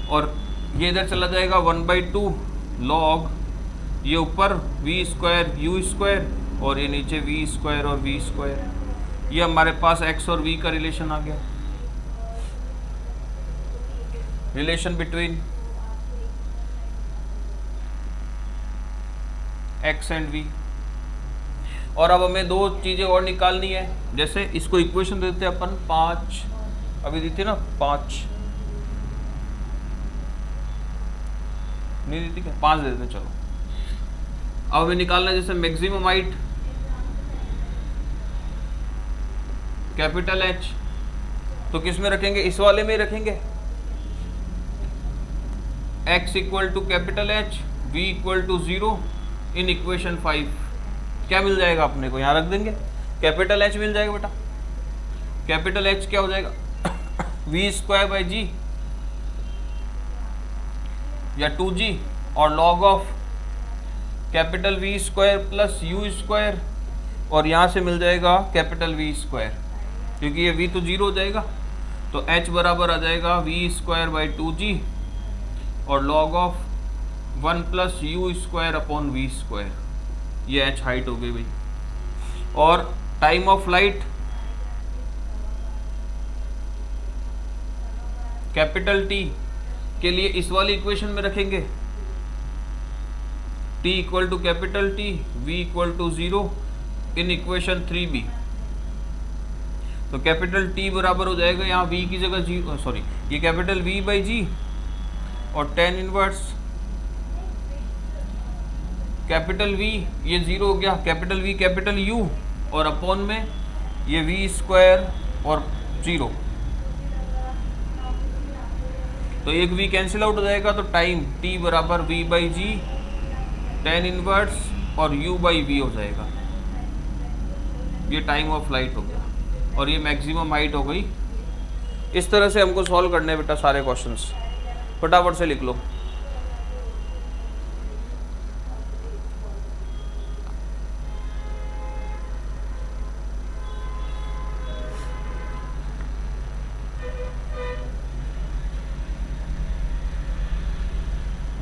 A: और ये इधर चला जाएगा 1/2 लॉग ये ऊपर V स्क्वायर U स्क्वायर और ये नीचे V स्क्वायर और V स्क्वायर। ये हमारे पास x और V का रिलेशन आ गया, relation between x and v। और अब हमें दो चीज़ें और निकालनी है, जैसे इसको इक्वेशन दे देते हैं अपन 5, अभी दी थी ना 5, नहीं दी थी क्या, 5 दे देते हैं। चलो अब हमें निकालना है जैसे मैक्सिमम हाइट कैपिटल H, तो किस में रखेंगे, इस वाले में रखेंगे, x equal to capital H v equal to 0 in equation 5। क्या मिल जाएगा अपने को, यहाँ रख देंगे कैपिटल H मिल जाएगा बेटा। कैपिटल H क्या हो जाएगा v स्क्वायर बाई जी या 2g और log of capital V square plus U square और यहाँ से मिल जाएगा कैपिटल V स्क्वायर, क्योंकि ये v तो 0 हो जाएगा, तो h बराबर आ जाएगा v स्क्वायर बाई 2g और log of 1 plus U square upon V square. ये h हाइट हो गई भाई। और time of light capital T के लिए इस वाली इक्वेशन में रखेंगे, T equal to capital T, V equal to 0 in equation 3b। तो कैपिटल T बराबर हो जाएगा यहाँ V की जगह G, सॉरी ये कैपिटल V बाई G और tan इनवर्स कैपिटल V, ये 0 हो गया, कैपिटल V कैपिटल U और अपॉन में ये V स्क्वायर और 0, तो एक V कैंसिल आउट हो जाएगा, तो टाइम T बराबर V by g tan inverse और U बाई V हो जाएगा। ये टाइम ऑफ फ्लाइट हो गया और ये मैक्सिमम हाइट हो गई। इस तरह से हमको सॉल्व करने हैं बेटा सारे क्वेश्चंस, फटाफट से लिख लो।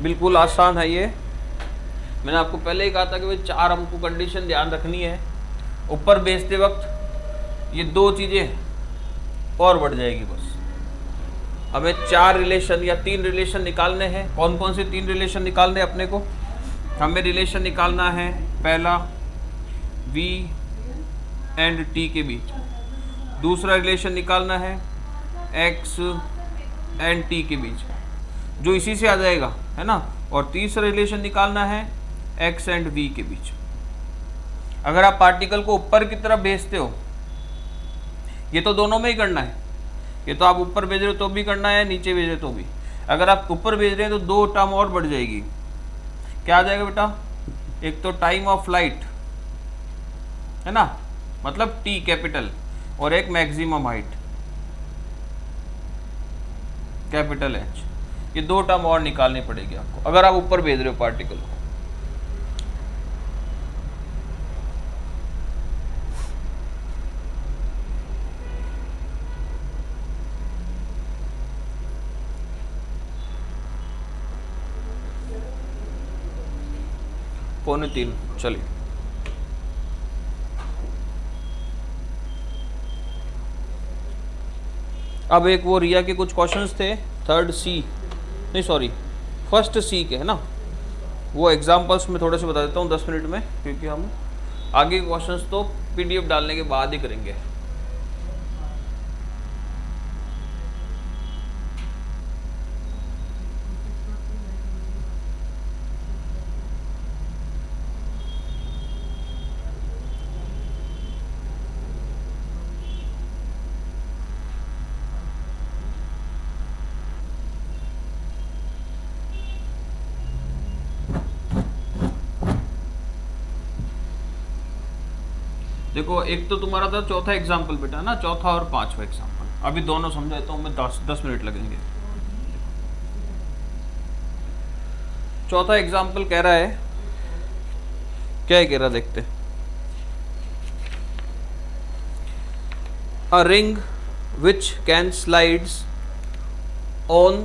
A: बिल्कुल आसान है ये, मैंने आपको पहले ही कहा था कि भाई 4 हमको कंडीशन ध्यान रखनी है। ऊपर भेजते वक्त ये 2 चीज़ें और बढ़ जाएगी बस। हमें 4 रिलेशन या 3 रिलेशन निकालने हैं। कौन कौन से 3 रिलेशन निकालने हैं अपने को? हमें रिलेशन निकालना है पहला V एंड T के बीच, दूसरा रिलेशन निकालना है X एंड T के बीच, जो इसी से आ जाएगा, है ना, और तीसरा रिलेशन निकालना है X एंड V के बीच। अगर आप पार्टिकल को ऊपर की तरफ भेजते हो, ये तो दोनों में ही करना है, ये तो आप ऊपर भेज रहे हो तो भी करना है, नीचे भेज रहे हो तो भी। अगर आप ऊपर भेज रहे हैं तो 2 टर्म और बढ़ जाएगी। क्या आ जाएगा बेटा? एक तो टाइम ऑफ फ्लाइट, है ना, मतलब T कैपिटल, और एक मैक्सिमम हाइट कैपिटल H। ये 2 टर्म और निकालनी पड़ेगी आपको अगर आप ऊपर भेज रहे हो पार्टिकल को। पौने 3, चलिए। अब एक वो रिया के कुछ क्वेश्चंस थे, फर्स्ट सी के, है ना, वो एग्जांपल्स में थोड़े से बता देता हूँ 10 मिनट में, क्योंकि हम आगे के क्वेश्चंस तो PDF डालने के बाद ही करेंगे। देखो, एक तो तुम्हारा था चौथा एग्जाम्पल बेटा ना, चौथा और 5वां एग्जाम्पल। अभी दोनों समझाता हूँ मैं, 10 मिनट लगेंगे। चौथा एग्जाम्पल कह रहा है, क्या है कह रहा, देखते। A ring which can slides on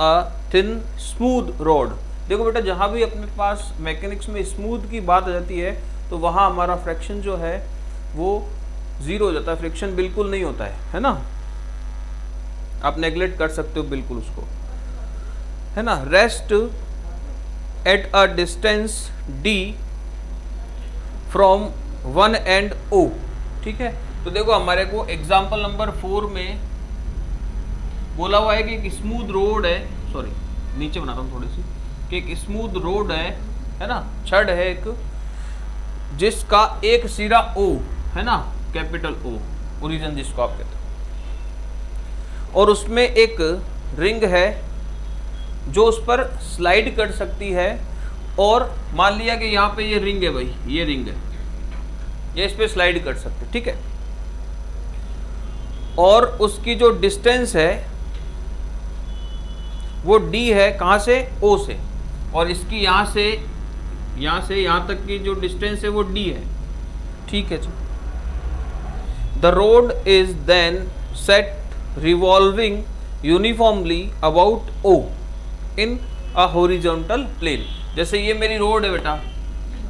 A: a thin smooth road. देखो बेटा, जहां भी अपने पास मैकेनिक्स में स्मूथ की बात आ जाती है तो वहां हमारा फ्रैक्शन जो है वो 0 हो जाता है, फ्रिक्शन बिल्कुल नहीं होता है ना। आप नेग्लेक्ट कर सकते हो बिल्कुल उसको, है ना। Rest at a distance d from 1 and O, ठीक है। तो देखो, हमारे को एग्जाम्पल नंबर 4 में बोला हुआ है कि एक स्मूथ रोड है, सॉरी नीचे बनाता हूँ थोड़ी सी, कि एक स्मूथ रोड है ना, छड़ है एक, जिसका एक सिरा O है ना, कैपिटल O, ओरिजिन जिसको आप कहते हो, और उसमें एक रिंग है जो उस पर स्लाइड कर सकती है। और मान लिया कि यहाँ पे ये रिंग है भाई, ये रिंग है, ये इस पे स्लाइड कर सकते, ठीक है। और उसकी जो डिस्टेंस है वो d है, कहाँ से? O से, और इसकी यहाँ से यहाँ तक की जो डिस्टेंस है वो d है, ठीक है जी। The rod is then set revolving uniformly about O in a horizontal plane. जैसे ये मेरी रोड है बेटा,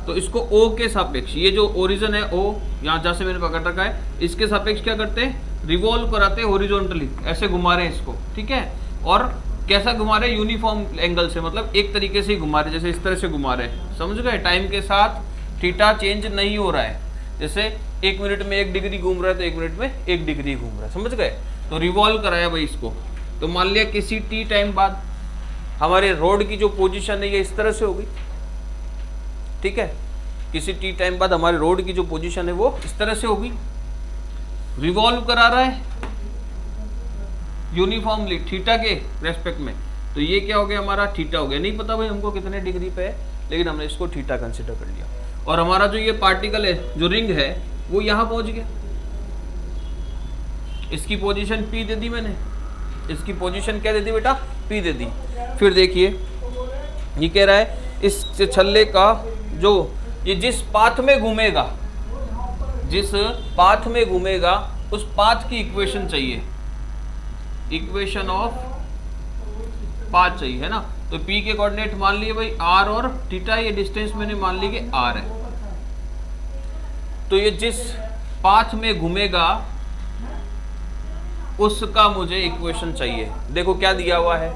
A: तो इसको O के सापेक्ष, ये जो ओरिजिन है O, यहाँ जहाँ से मैंने पकड़ रखा है, इसके सापेक्ष क्या करते हैं? रिवॉल्व कराते हैं हॉरिजॉन्टली, ऐसे घुमा रहे हैं इसको, ठीक है। और कैसा घुमा रहे हैं, यूनिफॉर्म एंगल से, मतलब एक तरीके से ही घुमा रहे, जैसे इस तरह से घुमा रहे हैं, समझ गए। टाइम के साथ थीटा चेंज नहीं हो रहा है, जैसे 1 मिनट में 1 डिग्री घूम रहा है तो 1 मिनट में 1 डिग्री घूम रहा है, समझ गए। तो रिवॉल्व कराया भाई इसको। तो मान लिया किसी टी टाइम बाद हमारे रोड की जो पोजीशन है ये इस तरह से होगी, ठीक है। किसी टी टाइम बाद हमारे रोड की जो पोजीशन है वो इस तरह से होगी, रिवॉल्व करा रहा है यूनिफॉर्मली थीटा के रेस्पेक्ट में। तो ये क्या हो गया, हमारा थीटा हो गया। नहीं पता भाई हमको कितने डिग्री पे है, लेकिन हमने इसको थीटा कंसिडर कर लिया। और हमारा जो ये पार्टिकल है, जो रिंग है, वो यहां पहुंच गया। इसकी पोजीशन P दे दी मैंने, इसकी पोजीशन क्या दे दी बेटा, P दे दी। फिर देखिए ये कह रहा है इस छल्ले का जो ये जिस पाथ में घूमेगा, जिस पाथ में घूमेगा उस पाथ की इक्वेशन चाहिए, इक्वेशन ऑफ पाथ चाहिए, है ना। तो P के कोऑर्डिनेट मान लिए भाई R और थीटा, ये डिस्टेंस मैंने मान ली कि R है। तो ये जिस पाथ में घूमेगा उसका मुझे इक्वेशन चाहिए। देखो क्या दिया हुआ है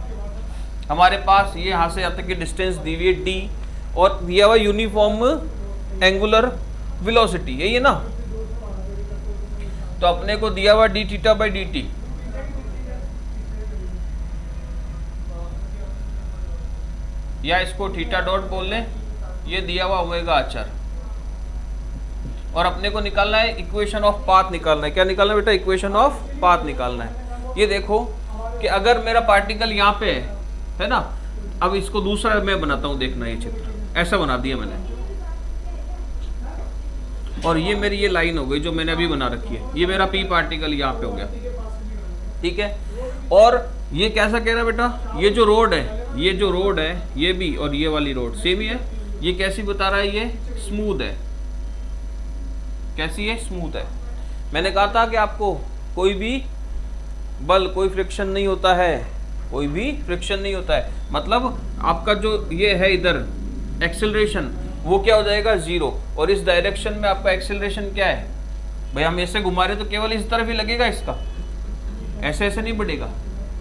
A: हमारे पास, ये यहां से यहाँ तक की डिस्टेंस दी हुई है D, और दिया हुआ यूनिफॉर्म एंगुलर वेलोसिटी, यही है ना। तो अपने को दिया हुआ D theta by d T, या इसको थीटा डॉट बोल लें, ये दिया हुआ ओमेगा अचर। और अपने को निकालना है इक्वेशन ऑफ पाथ निकालना है। क्या निकालना है बेटा, इक्वेशन ऑफ पाथ निकालना है। ये देखो कि अगर मेरा पार्टिकल यहाँ पे है ना, अब इसको दूसरा मैं बनाता हूँ, देखना ये चित्र ऐसा बना दिया मैंने, और ये मेरी ये लाइन हो गई जो मैंने अभी बना रखी है, ये मेरा P पार्टिकल यहाँ पे हो गया, ठीक है। और ये कैसा कह रहा है बेटा, ये जो रोड है, ये जो रोड है ये भी, और ये वाली रोड सेम ही है। ये कैसी बता रहा है, ये स्मूथ है। कैसी है, स्मूथ है। मैंने कहा था कि आपको कोई भी बल, कोई फ्रिक्शन नहीं होता है, कोई भी फ्रिक्शन नहीं होता है, मतलब आपका जो ये है इधर एक्सेलरेशन, वो क्या हो जाएगा, 0। और इस डायरेक्शन में आपका एक्सेलरेशन क्या है भाई, हम ऐसे घुमा रहे तो केवल इस तरफ ही लगेगा, इसका ऐसे ऐसे नहीं बढ़ेगा,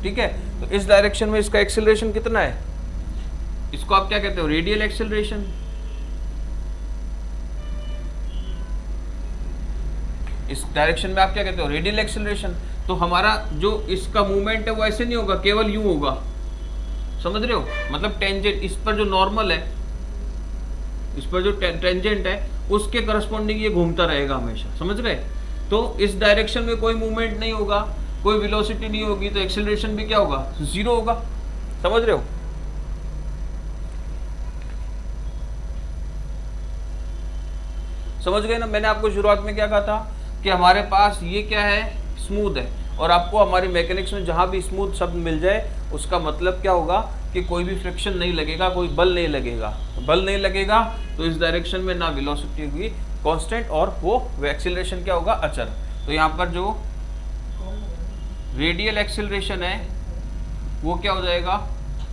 A: ठीक है। तो इस डायरेक्शन में इसका एक्सेलरेशन कितना है, इसको आप क्या कहते हो, रेडियल एक्सेलरेशन। इस डायरेक्शन में आप क्या कहते हो, रेडियल एक्सेलरेशन। तो हमारा जो इसका मूवमेंट है वो ऐसे नहीं होगा, केवल यूं होगा, समझ रहे हो। मतलब टेंजेंट, इस पर जो नॉर्मल है, इस पर जो टेंजेंट है उसके करस्पॉन्डिंग ये घूमता रहेगा हमेशा, समझ गए। तो इस डायरेक्शन में कोई मूवमेंट नहीं होगा, कोई वेलोसिटी नहीं होगी, तो एक्सेलरेशन भी क्या होगा, 0 होगा, समझ रहे हो। समझ गए ना। मैंने आपको शुरुआत में क्या कहा था कि हमारे पास ये क्या है, स्मूथ है, और आपको हमारी मैकेनिक्स में जहां भी स्मूथ शब्द मिल जाए उसका मतलब क्या होगा कि कोई भी फ्रिक्शन नहीं लगेगा, कोई बल नहीं लगेगा। बल नहीं लगेगा तो इस डायरेक्शन में ना वेलोसिटी होगी कांस्टेंट, और वो एक्सेलरेशन क्या होगा, अचर। तो यहाँ पर जो रेडियल एक्सेलरेशन है वो क्या हो जाएगा,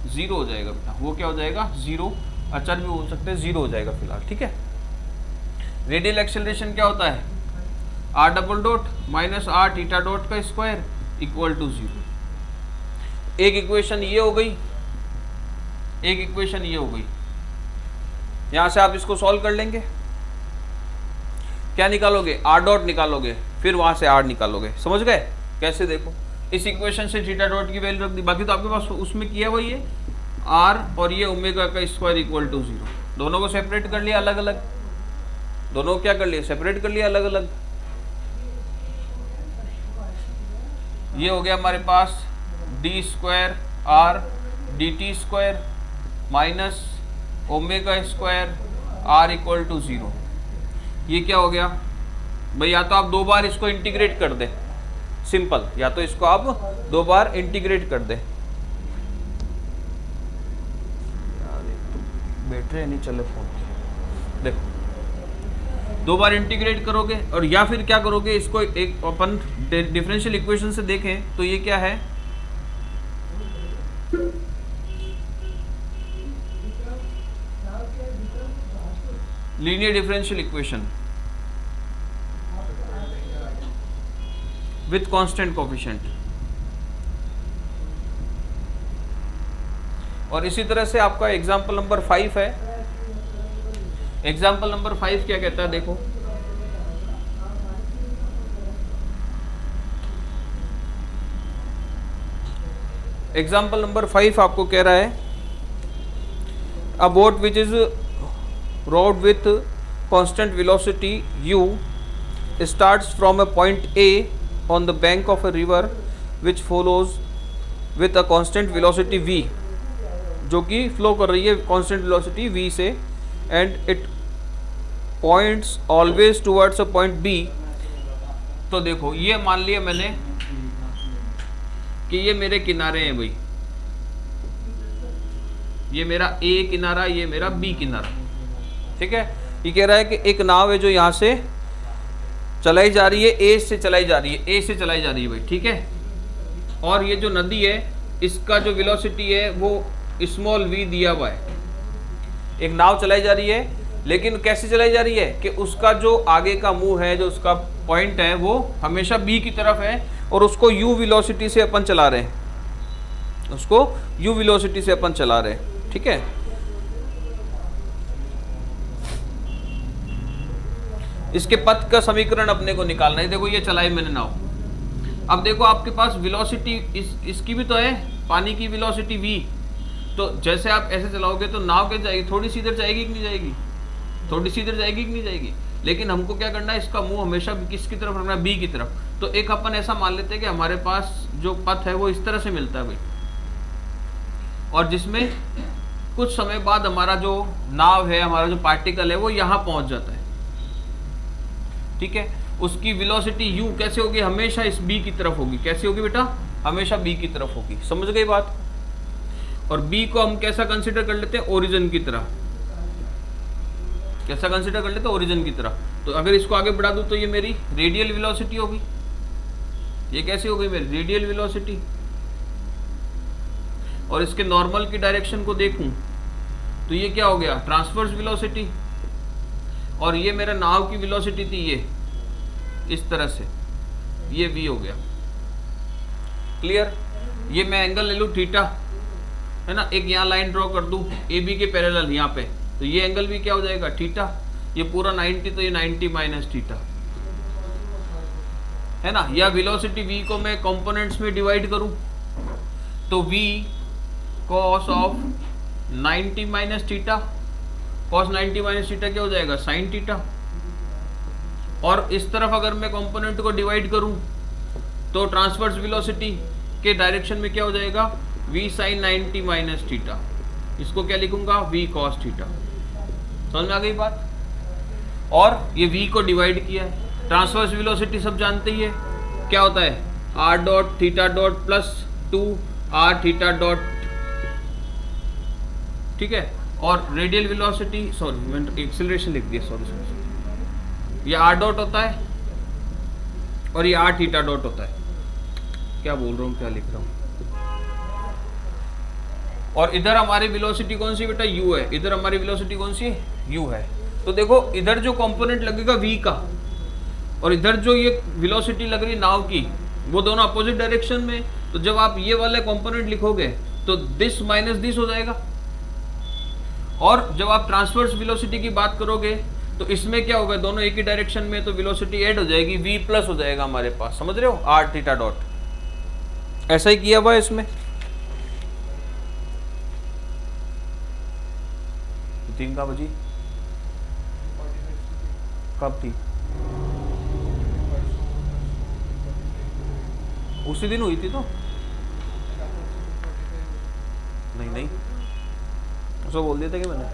A: 0 हो जाएगा बेटा। वो क्या हो जाएगा, 0। अचर भी हो सकते हैं, 0 हो जाएगा फिलहाल, ठीक है। रेडियल एक्सेलरेशन क्या होता है, r double dot minus r theta dot का स्क्वायर इक्वल टू 0। एक इक्वेशन ये हो गई, एक इक्वेशन ये हो गई। यहां से आप इसको सॉल्व कर लेंगे, क्या निकालोगे, r डॉट निकालोगे, फिर वहां से r निकालोगे, समझ गए कैसे। देखो इस इक्वेशन से थीटा डॉट की वैल्यू रख दी, बाकी तो आपके पास उसमें किया हुआ ये r और ये ओमेगा का स्क्वायर इक्वल टू 0। दोनों को सेपरेट कर लिया अलग अलग, दोनों क्या कर लिया, सेपरेट कर लिया अलग अलग। ये हो गया हमारे पास d square r d t square minus omega square r equal to 0। ये क्या हो गया भाई, या तो आप 2 बार इसको इंटीग्रेट कर दे, सिंपल, या तो इसको आप 2 बार इंटीग्रेट कर दे। बैटरी नहीं चले फोन की, देखो 2 बार इंटीग्रेट करोगे, और या फिर क्या करोगे, इसको एक अपन डिफरेंशियल इक्वेशन से देखें तो ये क्या है, linear differential equation with constant coefficient. और इसी तरह से आपका एग्जाम्पल नंबर 5 है। एग्जाम्पल नंबर 5 क्या कहता है, देखो एग्जाम्पल नंबर 5 आपको कह रहा है अ boat which is road with constant velocity u starts from a point A on the bank of a river which follows with a constant velocity v, जो कि फ्लो कर रही है कांस्टेंट वेलोसिटी v से, and it points always towards a point B। तो देखो ये मान लिया मैंने कि ये मेरे किनारे हैं भाई, ये मेरा A किनारा, ये मेरा B किनारा, ठीक है। ये कह रहा है कि एक नाव है जो यहाँ से चलाई जा रही है, ए से चलाई जा रही है, ए से चलाई जा रही है भाई, ठीक है। और ये जो नदी है इसका जो वेलोसिटी है वो स्मॉल v दिया हुआ है। एक नाव चलाई जा रही है, लेकिन कैसे चलाई जा रही है कि उसका जो आगे का मुंह है, जो उसका पॉइंट है वो हमेशा b की तरफ है, और उसको u वेलोसिटी से अपन चला रहे हैं, उसको u वेलोसिटी से अपन चला रहे हैं, ठीक है। इसके पथ का समीकरण अपने को निकालना है। देखो ये चलाई मैंने नाव, अब देखो आपके पास वेलोसिटी इसकी भी तो है, पानी की वेलोसिटी v, तो जैसे आप ऐसे चलाओगे तो नाव क्या जाएगी, थोड़ी सी इधर जाएगी कि नहीं जाएगी, थोड़ी सी इधर जाएगी कि नहीं जाएगी। लेकिन हमको क्या करना है, इसका मुंह हमेशा किसकी तरफ रखना है, b की तरफ। तो एक अपन ऐसा मान लेते हैं कि हमारे पास जो पथ है वो इस तरह से मिलता है भाई, और जिसमें कुछ समय बाद हमारा जो नाव है, हमारा जो पार्टिकल है वो यहाँ पहुंच जाता है, ठीक है। उसकी वेलोसिटी u कैसे होगी, हमेशा इस b की तरफ होगी। कैसे होगी बेटा, हमेशा b की तरफ होगी, समझ गई बात। और b को हम कैसा कंसीडर कर लेते हैं, ओरिजिन की तरह। कैसा कंसीडर कर लेते हैं, ओरिजिन की तरह। तो अगर इसको आगे बढ़ा दूं तो ये मेरी रेडियल वेलोसिटी होगी। ये कैसे हो गई मेरी रेडियल वेलोसिटी। और इसके नॉर्मल की डायरेक्शन को देखूं तो ये क्या हो गया, ट्रांसवर्स वेलोसिटी। और ये मेरा नाव की वेलोसिटी थी, ये इस तरह से, ये v हो गया, क्लियर। ये मैं एंगल ले लूँ थीटा, है ना, एक यहाँ लाइन ड्रॉ कर दूँ ए बी के पैरेलल यहाँ पे, तो ये एंगल भी क्या हो जाएगा, थीटा। ये पूरा 90, तो ये 90 माइनस थीटा, है ना। या वेलोसिटी v को मैं कंपोनेंट्स में डिवाइड करूं तो v cos of 90 minus theta, cos 90 minus theta क्या हो जाएगा, साइन थीटा। और इस तरफ अगर मैं कंपोनेंट को डिवाइड करूं तो ट्रांसवर्स वेलोसिटी के डायरेक्शन में क्या हो जाएगा, v साइन 90 माइनस थीटा। इसको क्या लिखूंगा, v cos थीटा। समझ में आ गई बात। और ये v को डिवाइड किया है, ट्रांसवर्स वेलोसिटी सब जानते ही है, क्या होता है, r dot theta dot plus 2 r theta dot, ठीक है। और रेडियल वेलोसिटी, सॉरी मैंने एक्सेलरेशन लिख दिया, सॉरी, ये r डॉट होता है और ये r थीटा डॉट होता है। क्या बोल रहा हूँ, क्या लिख रहा हूँ। और इधर हमारी वेलोसिटी कौन सी बेटा, u है। इधर हमारी वेलोसिटी कौन सी है, u है। तो देखो इधर जो कंपोनेंट लगेगा v का, और इधर जो ये वेलोसिटी लग रही नाव की, वो दोनों अपोजिट डायरेक्शन में। तो जब आप ये वाले कंपोनेंट लिखोगे तो दिस माइनस दिस हो जाएगा। और जब आप ट्रांसवर्स वेलोसिटी की बात करोगे तो इसमें क्या होगा, दोनों एक ही डायरेक्शन में, तो वेलोसिटी ऐड हो जाएगी, v प्लस हो जाएगा हमारे पास, समझ रहे हो, r थीटा डॉट। ऐसा ही किया हुआ है इसमें। तीन का बजी कब थी, उसी दिन हुई थी। तो नहीं उसको बोल दिया था कि मैंने,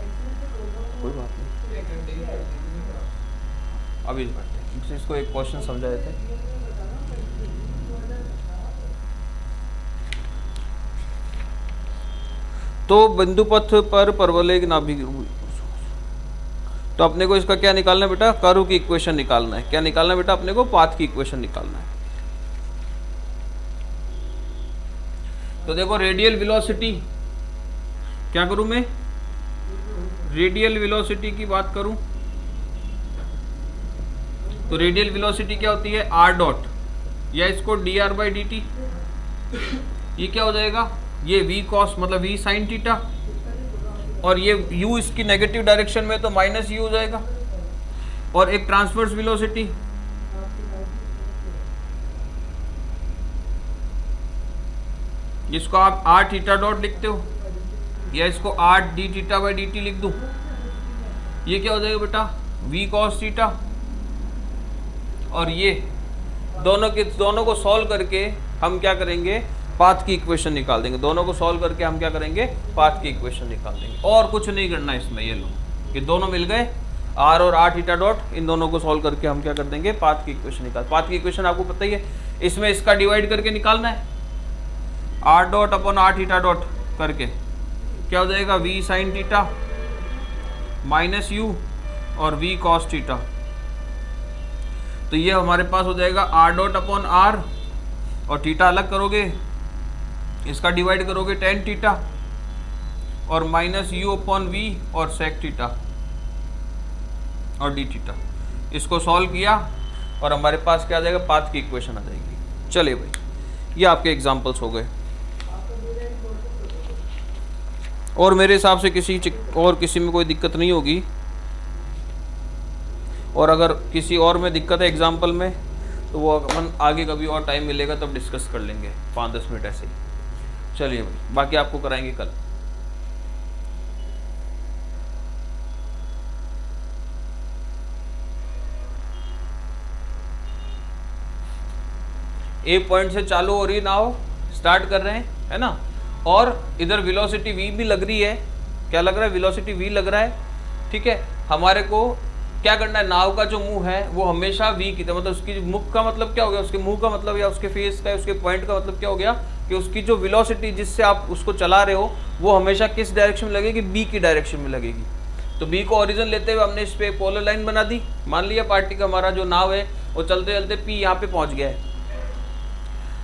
A: कोई बात नहीं, अभी पढ़ते, इसको एक क्वेश्चन समझा देते। तो बिंदु पथ पर परवलय नाभिक, तो अपने को इसका क्या निकालना है बेटा, कर्व की इक्वेशन निकालना है। क्या निकालना है बेटा, अपने को पाथ की इक्वेशन निकालना है। तो देखो रेडियल वेलोसिटी, क्या करूं मैं, रेडियल वेलोसिटी की बात करूं तो रेडियल वेलोसिटी क्या होती है, r डॉट, या इसको dr बाई dt, ये क्या हो जाएगा, ये v कॉस मतलब v साइन थीटा, और ये u इसकी नेगेटिव डायरेक्शन में तो माइनस u हो जाएगा, और एक ट्रांसवर्स वेलोसिटी जिसको आप r थीटा डॉट लिखते हो, या इसको r d theta by dt लिख दूं, ये क्या हो जाएगा बेटा v कॉस थीटा, और ये दोनों को सॉल्व करके हम क्या करेंगे, पाथ की इक्वेशन निकाल देंगे। दोनों को सॉल्व करके हम क्या करेंगे, पाथ की इक्वेशन निकाल देंगे, और कुछ नहीं करना इसमें। ये लो कि दोनों मिल गए, r और r थीटा डॉट, इन दोनों को सॉल्व करके हम क्या कर देंगे, पाथ की इक्वेशन निकाल। पाथ की इक्वेशन आपको पता ही है, इसमें इसका डिवाइड करके निकालना है, r dot upon r theta dot करके क्या हो जाएगा, v sine theta minus u और v कॉस थीटा। तो ये हमारे पास हो जाएगा r डॉट अपॉन r, और थीटा अलग करोगे, इसका डिवाइड करोगे टेन थीटा, और माइनस u अपॉन v और सेक थीटा और डी थीटा। इसको सॉल्व किया और हमारे पास क्या आ जाएगा, पाथ की इक्वेशन आ जाएगी। चलिए भाई, ये आपके एग्जांपल्स हो गए, और मेरे हिसाब से किसी में कोई दिक्कत नहीं होगी, और अगर किसी और में दिक्कत है एग्जाम्पल में तो वो अपन आगे कभी और टाइम मिलेगा तब डिस्कस कर लेंगे, 5-10 मिनट ऐसे ही। चलिए भाई, बाकी आपको कराएंगे कल। ए पॉइंट से चालू हो रही नाव, स्टार्ट कर रहे हैं, है ना, और इधर वेलोसिटी v भी लग रही है। क्या लग रहा है, वेलोसिटी v लग रहा है, ठीक है। हमारे को क्या करना है, नाव का जो मुंह है वो हमेशा v की तरह, मतलब उसकी मुख का मतलब क्या हो गया, उसके मुंह का मतलब या उसके फेस का, उसके पॉइंट का मतलब क्या हो गया कि उसकी जो वेलोसिटी जिससे आप उसको चला रहे हो वो हमेशा किस डायरेक्शन में लगेगी, b की डायरेक्शन में लगेगी। तो b को ओरिजिन लेते हुए हमने इस पे पोलर लाइन बना दी। मान लिया पार्टी का हमारा जो नाव है वो चलते चलते p यहाँ पे पहुँच गया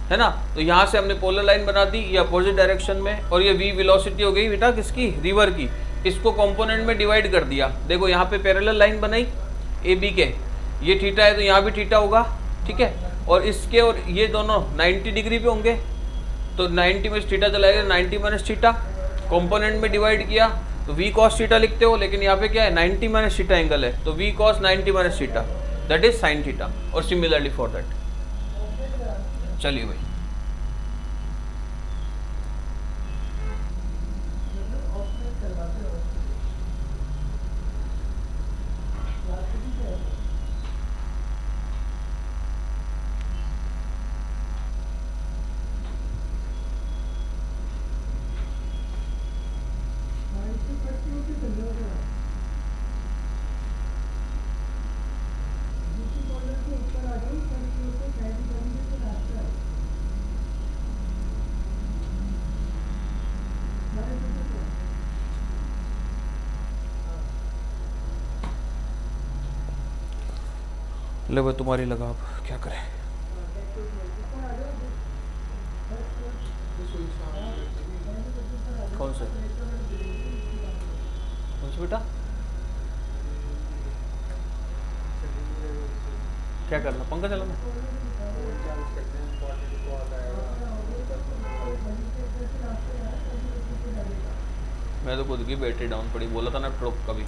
A: है ना, तो यहाँ से हमने पोलर लाइन बना दी ये अपोजिट डायरेक्शन में, और ये v वेलोसिटी हो गई बेटा किसकी, रिवर की। इसको कंपोनेंट में डिवाइड कर दिया, देखो यहाँ पे पैरेलल लाइन बनाई ए बी के, ये थीटा है तो यहाँ भी थीटा होगा, ठीक है, और इसके और ये दोनों 90 डिग्री पे होंगे, तो 90 में थीटा चला जाएगा, 90 माइनस थीटा, कंपोनेंट में डिवाइड किया तो v cos थीटा लिखते हो, लेकिन यहाँ पे क्या है 90 माइनस थीटा एंगल है, तो v cos 90 minus theta that is sine theta, और सिमिलरली फॉर दैट। चलिए भाई, ले भाई तुम्हारी लगा, अब क्या करें। कौन से बेटा, क्या करना, पंखा चलाना? मैं तो खुद की बैटरी डाउन पड़ी, बोला था ना ट्रोप का भी।